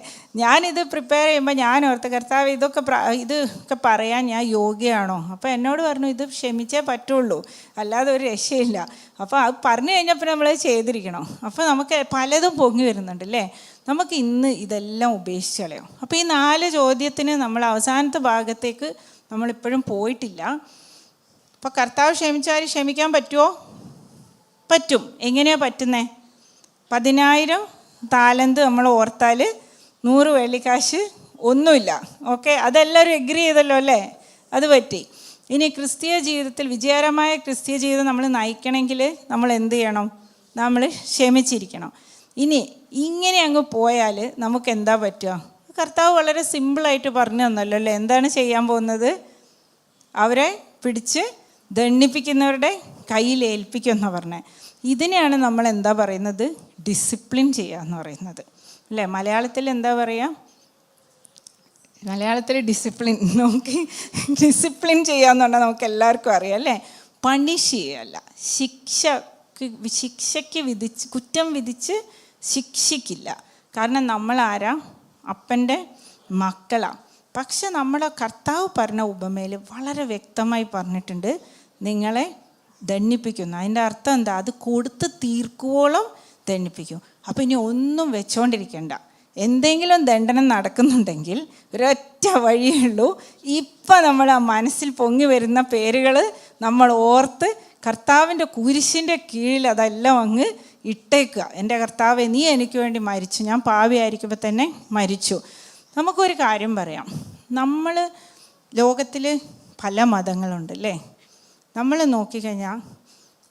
ഞാനിത് പ്രിപ്പയർ ചെയ്യുമ്പോൾ ഞാൻ ഓർത്ത്, കർത്താവ് ഇതൊക്കെ പറയാൻ ഞാൻ യോഗ്യയാണോ? അപ്പോൾ എന്നോട് പറഞ്ഞു, ഇത് ക്ഷമിച്ചേ പറ്റുള്ളൂ, അല്ലാതെ ഒരു രക്ഷയില്ല. അപ്പോൾ അത് പറഞ്ഞു കഴിഞ്ഞപ്പോൾ നമ്മൾ ചെയ്തിരിക്കണം. അപ്പോൾ നമുക്ക് പലതും പൊങ്ങി വരുന്നുണ്ട് അല്ലേ. നമുക്ക് ഇന്ന് ഇതെല്ലാം ഉപേക്ഷിച്ച് കളയാം. അപ്പോൾ ഈ 4 ചോദ്യത്തിന് നമ്മൾ അവസാനത്തെ ഭാഗത്തേക്ക് നമ്മളിപ്പോഴും പോയിട്ടില്ല. അപ്പോൾ കർത്താവ് ക്ഷമിച്ചാൽ ക്ഷമിക്കാൻ പറ്റുമോ? പറ്റും. എങ്ങനെയാണ് പറ്റുന്നത്? 10,000 താലന്ത് നമ്മൾ ഓർത്താൽ 100 വെള്ളിക്കാശ് ഒന്നുമില്ല. ഓക്കെ, അതെല്ലാവരും എഗ്രി ചെയ്തല്ലോ അല്ലേ? അത് പറ്റി. ഇനി ക്രിസ്തീയ ജീവിതത്തിൽ വിജയകരമായ ക്രിസ്തീയ ജീവിതം നമ്മൾ നയിക്കണമെങ്കിൽ നമ്മൾ എന്ത് ചെയ്യണം? നമ്മൾ ക്ഷമിച്ചിരിക്കണം. ഇനി ഇങ്ങനെ അങ്ങ് പോയാൽ നമുക്ക് എന്താ പറ്റുക? കർത്താവ് വളരെ സിമ്പിളായിട്ട് പറഞ്ഞു തന്നല്ലോ അല്ലേ. എന്താണ് ചെയ്യാൻ പോകുന്നത്? അവരെ പിടിച്ച് ദണ്ഡിപ്പിക്കുന്നവരുടെ കയ്യിൽ ഏൽപ്പിക്കുമെന്നാണ് പറഞ്ഞത്. ഇതിനെയാണ് നമ്മൾ എന്താ പറയുന്നത്? ഡിസിപ്ലിൻ ചെയ്യുക എന്ന് പറയുന്നത് അല്ലേ. മലയാളത്തിൽ എന്താ പറയുക? മലയാളത്തിൽ ഡിസിപ്ലിൻ. നമുക്ക് ഡിസിപ്ലിൻ ചെയ്യാന്ന് പറഞ്ഞാൽ നമുക്ക് എല്ലാവർക്കും അറിയാം അല്ലേ. പണിഷ് ചെയ്യല്ല, ശിക്ഷയ്ക്ക് വിധിച്ച്, കുറ്റം വിധിച്ച് ശിക്ഷിക്കില്ല. കാരണം നമ്മളാരാ? അപ്പൻ്റെ മക്കളാണ്. പക്ഷെ നമ്മുടെ കർത്താവ് പറഞ്ഞ ഉപമയിൽ വളരെ വ്യക്തമായി പറഞ്ഞിട്ടുണ്ട്, നിങ്ങളെ ദണ്ഡിപ്പിക്കുന്നു. അതിൻ്റെ അർത്ഥം എന്താ? അത് കൊടുത്ത് തീർക്കുവോളം ദണ്ഡിപ്പിക്കും. അപ്പോൾ ഇനി ഒന്നും വെച്ചോണ്ടിരിക്കണ്ട. എന്തെങ്കിലും ദണ്ഡനം നടക്കുന്നുണ്ടെങ്കിൽ ഒരൊറ്റ വഴിയുള്ളൂ. ഇപ്പം നമ്മൾ ആ മനസ്സിൽ പൊങ്ങി വരുന്ന പേരുകൾ നമ്മൾ ഓർത്ത് കർത്താവിൻ്റെ കുരിശിൻ്റെ കീഴിൽ അതെല്ലാം അങ്ങ് ഇട്ടേക്കുക. എൻ്റെ കർത്താവേ, നീ എനിക്ക് വേണ്ടി മരിച്ചു, ഞാൻ പാപിയായിരിക്കുമ്പോൾ തന്നെ മരിച്ചു. നമുക്കൊരു കാര്യം പറയാം. നമ്മൾ ലോകത്തിൽ പല മതങ്ങളുണ്ട് അല്ലേ. നമ്മൾ നോക്കിക്കഴിഞ്ഞാൽ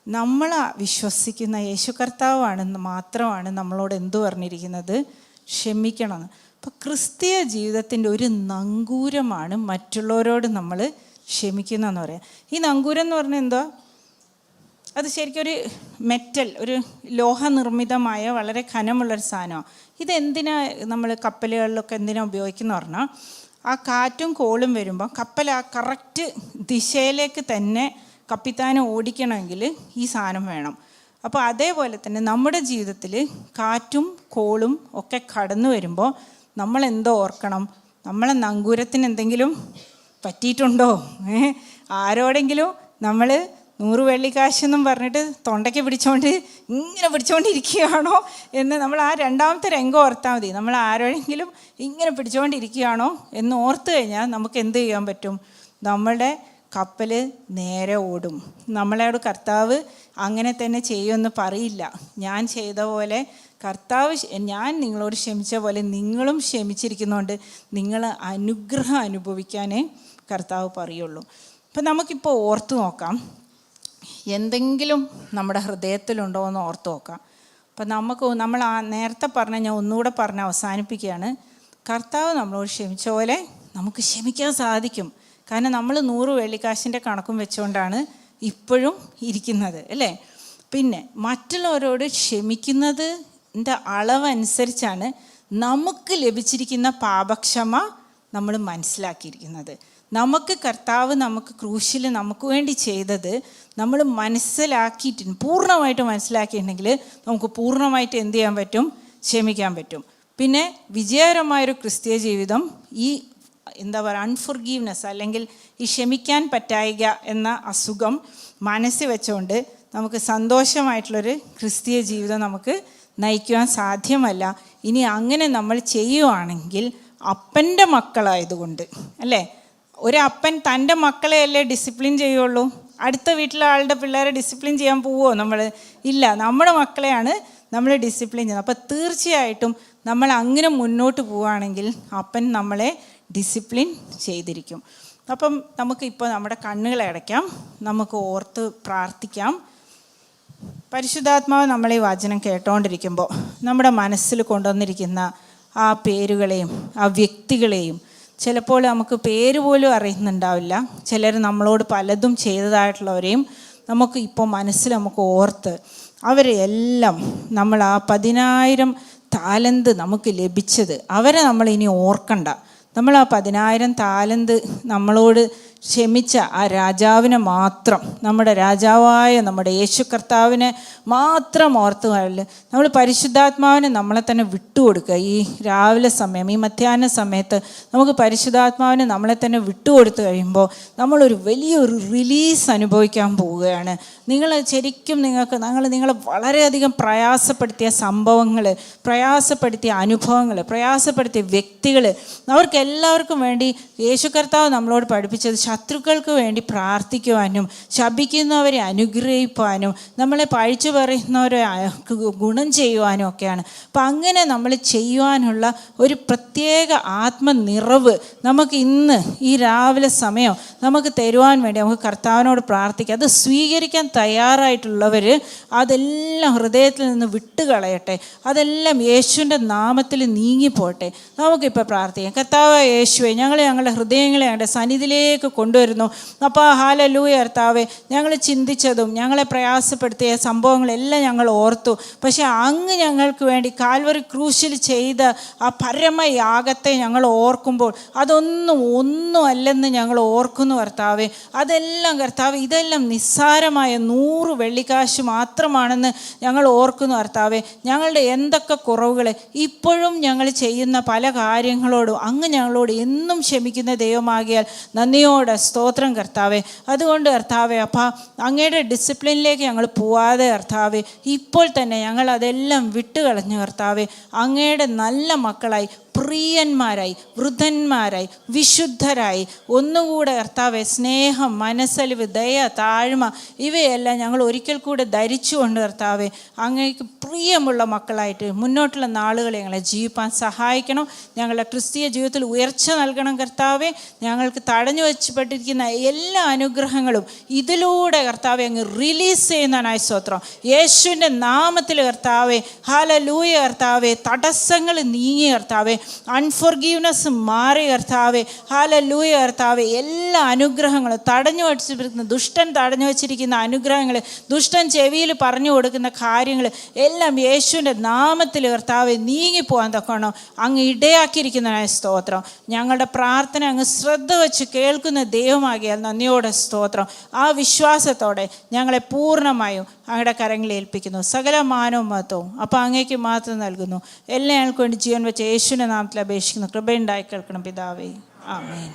നമ്മൾ വിശ്വസിക്കുന്ന യേശു കർത്താവാണെന്ന് മാത്രമാണ് നമ്മളോട് എന്തു പറഞ്ഞിരിക്കുന്നത്? ക്ഷമിക്കണമെന്ന്. അപ്പോൾ ക്രിസ്തീയ ജീവിതത്തിൻ്റെ ഒരു നങ്കൂരമാണ് മറ്റുള്ളവരോട് നമ്മൾ ക്ഷമിക്കുന്നതെന്ന് പറയാം. ഈ നങ്കൂരം എന്ന് പറഞ്ഞാൽ എന്താ? അത് ശരിക്കും ഒരു മെറ്റൽ, ഒരു ലോഹനിർമ്മിതമായ വളരെ ഖനമുള്ളൊരു സാധനമാണ്. ഇതെന്തിനാ നമ്മൾ കപ്പലുകളിലൊക്കെ എന്തിനാ ഉപയോഗിക്കുന്ന പറഞ്ഞാൽ, ആ കാറ്റും കോളും വരുമ്പോൾ കപ്പൽ ആ കറക്റ്റ് ദിശയിലേക്ക് തന്നെ കപ്പിത്താനെ ഓടിക്കണമെങ്കിൽ ഈ സാധനം വേണം. അപ്പോൾ അതേപോലെ തന്നെ നമ്മുടെ ജീവിതത്തിൽ കാറ്റും കോളും ഒക്കെ കടന്നു വരുമ്പോൾ നമ്മൾ എന്തോ ഓർക്കണം? നമ്മളെ നങ്കൂരത്തിന് എന്തെങ്കിലും പറ്റിയിട്ടുണ്ടോ? ആരോടെങ്കിലും നമ്മൾ 100 വെള്ളിക്കാശെന്നും പറഞ്ഞിട്ട് തൊണ്ടയ്ക്ക് പിടിച്ചുകൊണ്ടിരിക്കുകയാണോ എന്ന് നമ്മൾ ആ രണ്ടാമത്തെ രംഗം ഓർത്താൽ മതി. നമ്മൾ ആരോടെങ്കിലും ഇങ്ങനെ പിടിച്ചുകൊണ്ടിരിക്കുകയാണോ എന്ന് ഓർത്ത് കഴിഞ്ഞാൽ നമുക്ക് എന്ത് ചെയ്യാൻ പറ്റും? നമ്മളുടെ കപ്പൽ നേരെ ഓടും. നമ്മളോട് കർത്താവ് അങ്ങനെ തന്നെ ചെയ്യുമെന്ന് പറയില്ല. ഞാൻ ചെയ്ത പോലെ കർത്താവ്, ഞാൻ നിങ്ങളോട് ക്ഷമിച്ച പോലെ നിങ്ങളും ക്ഷമിച്ചിരിക്കുന്നതുകൊണ്ട് നിങ്ങൾ അനുഗ്രഹം അനുഭവിക്കാനേ കർത്താവ് പറയുള്ളൂ. അപ്പം നമുക്കിപ്പോൾ ഓർത്ത് നോക്കാം, എന്തെങ്കിലും നമ്മുടെ ഹൃദയത്തിലുണ്ടോ എന്ന് ഓർത്ത് നോക്കാം. അപ്പം നമ്മൾ ആ നേരത്തെ പറഞ്ഞ, ഞാൻ ഒന്നുകൂടെ പറഞ്ഞ് അവസാനിപ്പിക്കുകയാണ്. കർത്താവ് നമ്മളോട് ക്ഷമിച്ച പോലെ നമുക്ക് ക്ഷമിക്കാൻ സാധിക്കും. കാരണം നമ്മൾ 100 വെള്ളിക്കാശിൻ്റെ കണക്കും വെച്ചുകൊണ്ടാണ് ഇപ്പോഴും ഇരിക്കുന്നത് അല്ലേ. പിന്നെ മറ്റുള്ളവരോട് ക്ഷമിക്കുന്നതിൻ്റെ അളവനുസരിച്ചാണ് നമുക്ക് ലഭിച്ചിരിക്കുന്ന പാപക്ഷമ നമ്മൾ മനസ്സിലാക്കിയിരിക്കുന്നത്. നമുക്ക് കർത്താവ് നമുക്ക് ക്രൂശിൽ നമുക്ക് വേണ്ടി ചെയ്തത് നമ്മൾ മനസ്സിലാക്കിയിട്ട് പൂർണ്ണമായിട്ട് മനസ്സിലാക്കിയിട്ടുണ്ടെങ്കിൽ നമുക്ക് പൂർണ്ണമായിട്ട് എന്ത് ചെയ്യാൻ പറ്റും? ക്ഷമിക്കാൻ പറ്റും. പിന്നെ വിജയകരമായൊരു ക്രിസ്തീയ ജീവിതം ഈ എന്താ പറയുക, അൺഫോർഗീവ്നെസ് അല്ലെങ്കിൽ ഈ ക്ഷമിക്കാൻ പറ്റായിക എന്ന അസുഖം മനസ്സിൽ വെച്ചുകൊണ്ട് നമുക്ക് സന്തോഷമായിട്ടുള്ളൊരു ക്രിസ്തീയ ജീവിതം നമുക്ക് നയിക്കുവാൻ സാധ്യമല്ല. ഇനി അങ്ങനെ നമ്മൾ ചെയ്യുവാണെങ്കിൽ അപ്പൻ്റെ മക്കളായതുകൊണ്ട്, അല്ലേ, ഒരപ്പൻ തൻ്റെ മക്കളെയല്ലേ ഡിസിപ്ലിൻ ചെയ്യുള്ളൂ. അടുത്ത വീട്ടിലെ ആളുടെ പിള്ളേരെ ഡിസിപ്ലിൻ ചെയ്യാൻ പോവുമോ നമ്മൾ? ഇല്ല, നമ്മുടെ മക്കളെയാണ് നമ്മൾ ഡിസിപ്ലിൻ ചെയ്യുന്നത്. അപ്പോൾ തീർച്ചയായിട്ടും നമ്മൾ അങ്ങനെ മുന്നോട്ട് പോവുകയാണെങ്കിൽ അപ്പൻ നമ്മളെ ഡിസിപ്ലിൻ ചെയ്തിരിക്കും. അപ്പം നമുക്കിപ്പോൾ നമ്മുടെ കണ്ണുകളെ അടയ്ക്കാം, നമുക്ക് ഓർത്ത് പ്രാർത്ഥിക്കാം. പരിശുദ്ധാത്മാവ് നമ്മളെ ഈ വചനം കേട്ടോണ്ടിരിക്കുമ്പോൾ നമ്മുടെ മനസ്സിൽ കൊണ്ടുവന്നിരിക്കുന്ന ആ പേരുകളെയും ആ വ്യക്തികളെയും, ചിലപ്പോൾ നമുക്ക് പേര് പോലും അറിയുന്നുണ്ടാവില്ല, ചിലർ നമ്മളോട് പലതും ചെയ്തതായിട്ടുള്ളവരെയും നമുക്ക് ഇപ്പോൾ മനസ്സിൽ നമുക്ക് ഓർത്ത് അവരെ എല്ലാം നമ്മൾ ആ 10,000 താലന്ത് നമുക്ക് ലഭിച്ചത് അവരെ നമ്മൾ ഇനി ഓർക്കണ്ട. നമ്മൾ ആ 10,000 താലന്ത് നമ്മളോട് ക്ഷമിച്ച ആ രാജാവിനെ മാത്രം, നമ്മുടെ രാജാവായ നമ്മുടെ യേശു കർത്താവിനെ മാത്രം ഓർത്ത് നമ്മൾ പരിശുദ്ധാത്മാവിനെ നമ്മളെ തന്നെ വിട്ടുകൊടുക്കുക. ഈ രാവിലെ സമയം, ഈ മധ്യാഹ്ന സമയത്ത് നമുക്ക് പരിശുദ്ധാത്മാവിനെ നമ്മളെ തന്നെ വിട്ടുകൊടുത്തു കഴിയുമ്പോൾ നമ്മളൊരു വലിയൊരു റിലീസ് അനുഭവിക്കാൻ പോവുകയാണ്. നിങ്ങൾ ശരിക്കും നിങ്ങളെ വളരെയധികം പ്രയാസപ്പെടുത്തിയ സംഭവങ്ങൾ, പ്രയാസപ്പെടുത്തിയ അനുഭവങ്ങൾ, പ്രയാസപ്പെടുത്തിയ വ്യക്തികൾ, അവർക്കെല്ലാവർക്കും വേണ്ടി യേശു കർത്താവ് നമ്മളോട് പഠിപ്പിച്ചത് ശത്രുക്കൾക്ക് വേണ്ടി പ്രാർത്ഥിക്കുവാനും ശപിക്കുന്നവരെ അനുഗ്രഹിക്കാനും നമ്മളെ പഴിച്ചു പറയുന്നവരെ ഗുണം ചെയ്യുവാനും ഒക്കെയാണ്. അപ്പം അങ്ങനെ നമ്മൾ ചെയ്യുവാനുള്ള ഒരു പ്രത്യേക ആത്മനിറവ് നമുക്ക് ഇന്ന് ഈ രാവിലെ സമയം നമുക്ക് തരുവാൻ വേണ്ടി നമുക്ക് കർത്താവിനോട് പ്രാർത്ഥിക്കാം. അത് സ്വീകരിക്കാൻ തയ്യാറായിട്ടുള്ളവർ അതെല്ലാം ഹൃദയത്തിൽ നിന്ന് വിട്ടുകളയട്ടെ, അതെല്ലാം യേശുവിൻ്റെ നാമത്തിൽ നീങ്ങിപ്പോട്ടെ. നമുക്കിപ്പോൾ പ്രാർത്ഥിക്കാം. കർത്താവ് യേശുവേ, ഞങ്ങളുടെ ഹൃദയങ്ങളെ ഞങ്ങളുടെ സന്നിധിയിലേക്ക് കൊണ്ടുവരുന്നു. അപ്പോൾ ഹല്ലേലൂയ കർത്താവേ, ഞങ്ങൾ ചിന്തിച്ചതും ഞങ്ങളെ പ്രയാസപ്പെടുത്തിയ സംഭവങ്ങളെല്ലാം ഞങ്ങൾ ഓർത്തു. പക്ഷേ അങ്ങ് ഞങ്ങൾക്ക് വേണ്ടി കാൽവറി ക്രൂശിൽ ചെയ്ത ആ പരമയാഗത്തെ ഞങ്ങൾ ഓർക്കുമ്പോൾ ഒന്നും അല്ലെന്ന് ഞങ്ങൾ ഓർക്കുന്നു കർത്താവേ. അതെല്ലാം കർത്താവ്, ഇതെല്ലാം നിസ്സാരമായ 100 വെള്ളിക്കാശ് മാത്രമാണെന്ന് ഞങ്ങൾ ഓർക്കുന്നു കർത്താവേ. ഞങ്ങളുടെ എന്തൊക്കെ കുറവുകൾ ഇപ്പോഴും ഞങ്ങൾ ചെയ്യുന്ന പല കാര്യങ്ങളോടും അങ്ങ് ഞങ്ങളോട് എന്നും ക്ഷമിക്കുന്ന ദൈവമാകിയാൽ നന്ദിയോടെ സ്തോത്രം കർത്താവേ. അതുകൊണ്ട് കർത്താവേ, അപ്പം അങ്ങയുടെ ഡിസിപ്ലിനിലേക്ക് ഞങ്ങൾ പോവാതെ കർത്താവേ, ഇപ്പോൾ തന്നെ ഞങ്ങൾ അതെല്ലാം വിട്ടുകളഞ്ഞു കർത്താവേ, അങ്ങയുടെ നല്ല മക്കളായി, പ്രിയന്മാരായി, വൃദ്ധന്മാരായി, വിശുദ്ധരായി ഒന്നുകൂടെ കർത്താവെ സ്നേഹം, മനസ്സലിവ്, ദയ, താഴ്മ ഇവയെല്ലാം ഞങ്ങൾ ഒരിക്കൽ കൂടെ ധരിച്ചുകൊണ്ട് കർത്താവെ അങ്ങേക്ക് പ്രിയമുള്ള മക്കളായിട്ട് മുന്നോട്ടുള്ള നാളുകൾ ഞങ്ങളെ ജീവിപ്പാൻ സഹായിക്കണം. ഞങ്ങളുടെ ക്രിസ്തീയ ജീവിതത്തിൽ ഉയർച്ച നൽകണം കർത്താവെ. ഞങ്ങൾക്ക് തടഞ്ഞു വെച്ചപ്പെട്ടിരിക്കുന്ന എല്ലാ അനുഗ്രഹങ്ങളും ഇതിലൂടെ കർത്താവെ അങ്ങ് റിലീസ് ചെയ്യുന്നതിനായി സ്തോത്രം. യേശുവിൻ്റെ നാമത്തിൽ കർത്താവെ, ഹല്ലേലൂയ കർത്താവെ, തടസ്സങ്ങൾ നീങ്ങി കർത്താവെ, അൺഫോർഗീവ്നെസ് മാറി കർത്താവെ, ഹല്ലേലൂയ കർത്താവെ, എല്ലാ അനുഗ്രഹങ്ങളും തടഞ്ഞു വച്ചിരിക്കുന്ന ദുഷ്ടൻ തടഞ്ഞു വച്ചിരിക്കുന്ന അനുഗ്രഹങ്ങൾ, ദുഷ്ടൻ ചെവിയിൽ പറഞ്ഞു കൊടുക്കുന്ന കാര്യങ്ങൾ എല്ലാം യേശുവിൻ്റെ നാമത്തിൽ കർത്താവെ നീങ്ങിപ്പോകാൻ തക്കണം അങ്ങ് ഇടയാക്കിയിരിക്കുന്നതിനായ സ്തോത്രം. ഞങ്ങളുടെ പ്രാർത്ഥന അങ്ങ് ശ്രദ്ധ വെച്ച് കേൾക്കുന്ന ദൈവമാകിയാൽ നന്ദിയോടെ സ്തോത്രം. ആ വിശ്വാസത്തോടെ ഞങ്ങളെ പൂർണ്ണമായും അങ്ങയുടെ കരങ്ങളിൽ ഏൽപ്പിക്കുന്നു. സകല മാനവും മഹത്വവും അപ്പം അങ്ങേക്ക് മാത്രം നൽകുന്നു. എല്ലാം ഞങ്ങൾക്ക് വേണ്ടി ജീവൻ വെച്ച് യേശുവിൻ്റെ നാമത്തിൽ അപേക്ഷിക്കുന്നു. കൃപയുണ്ടായി കേൾക്കണം പിതാവേ. ആമേൻ.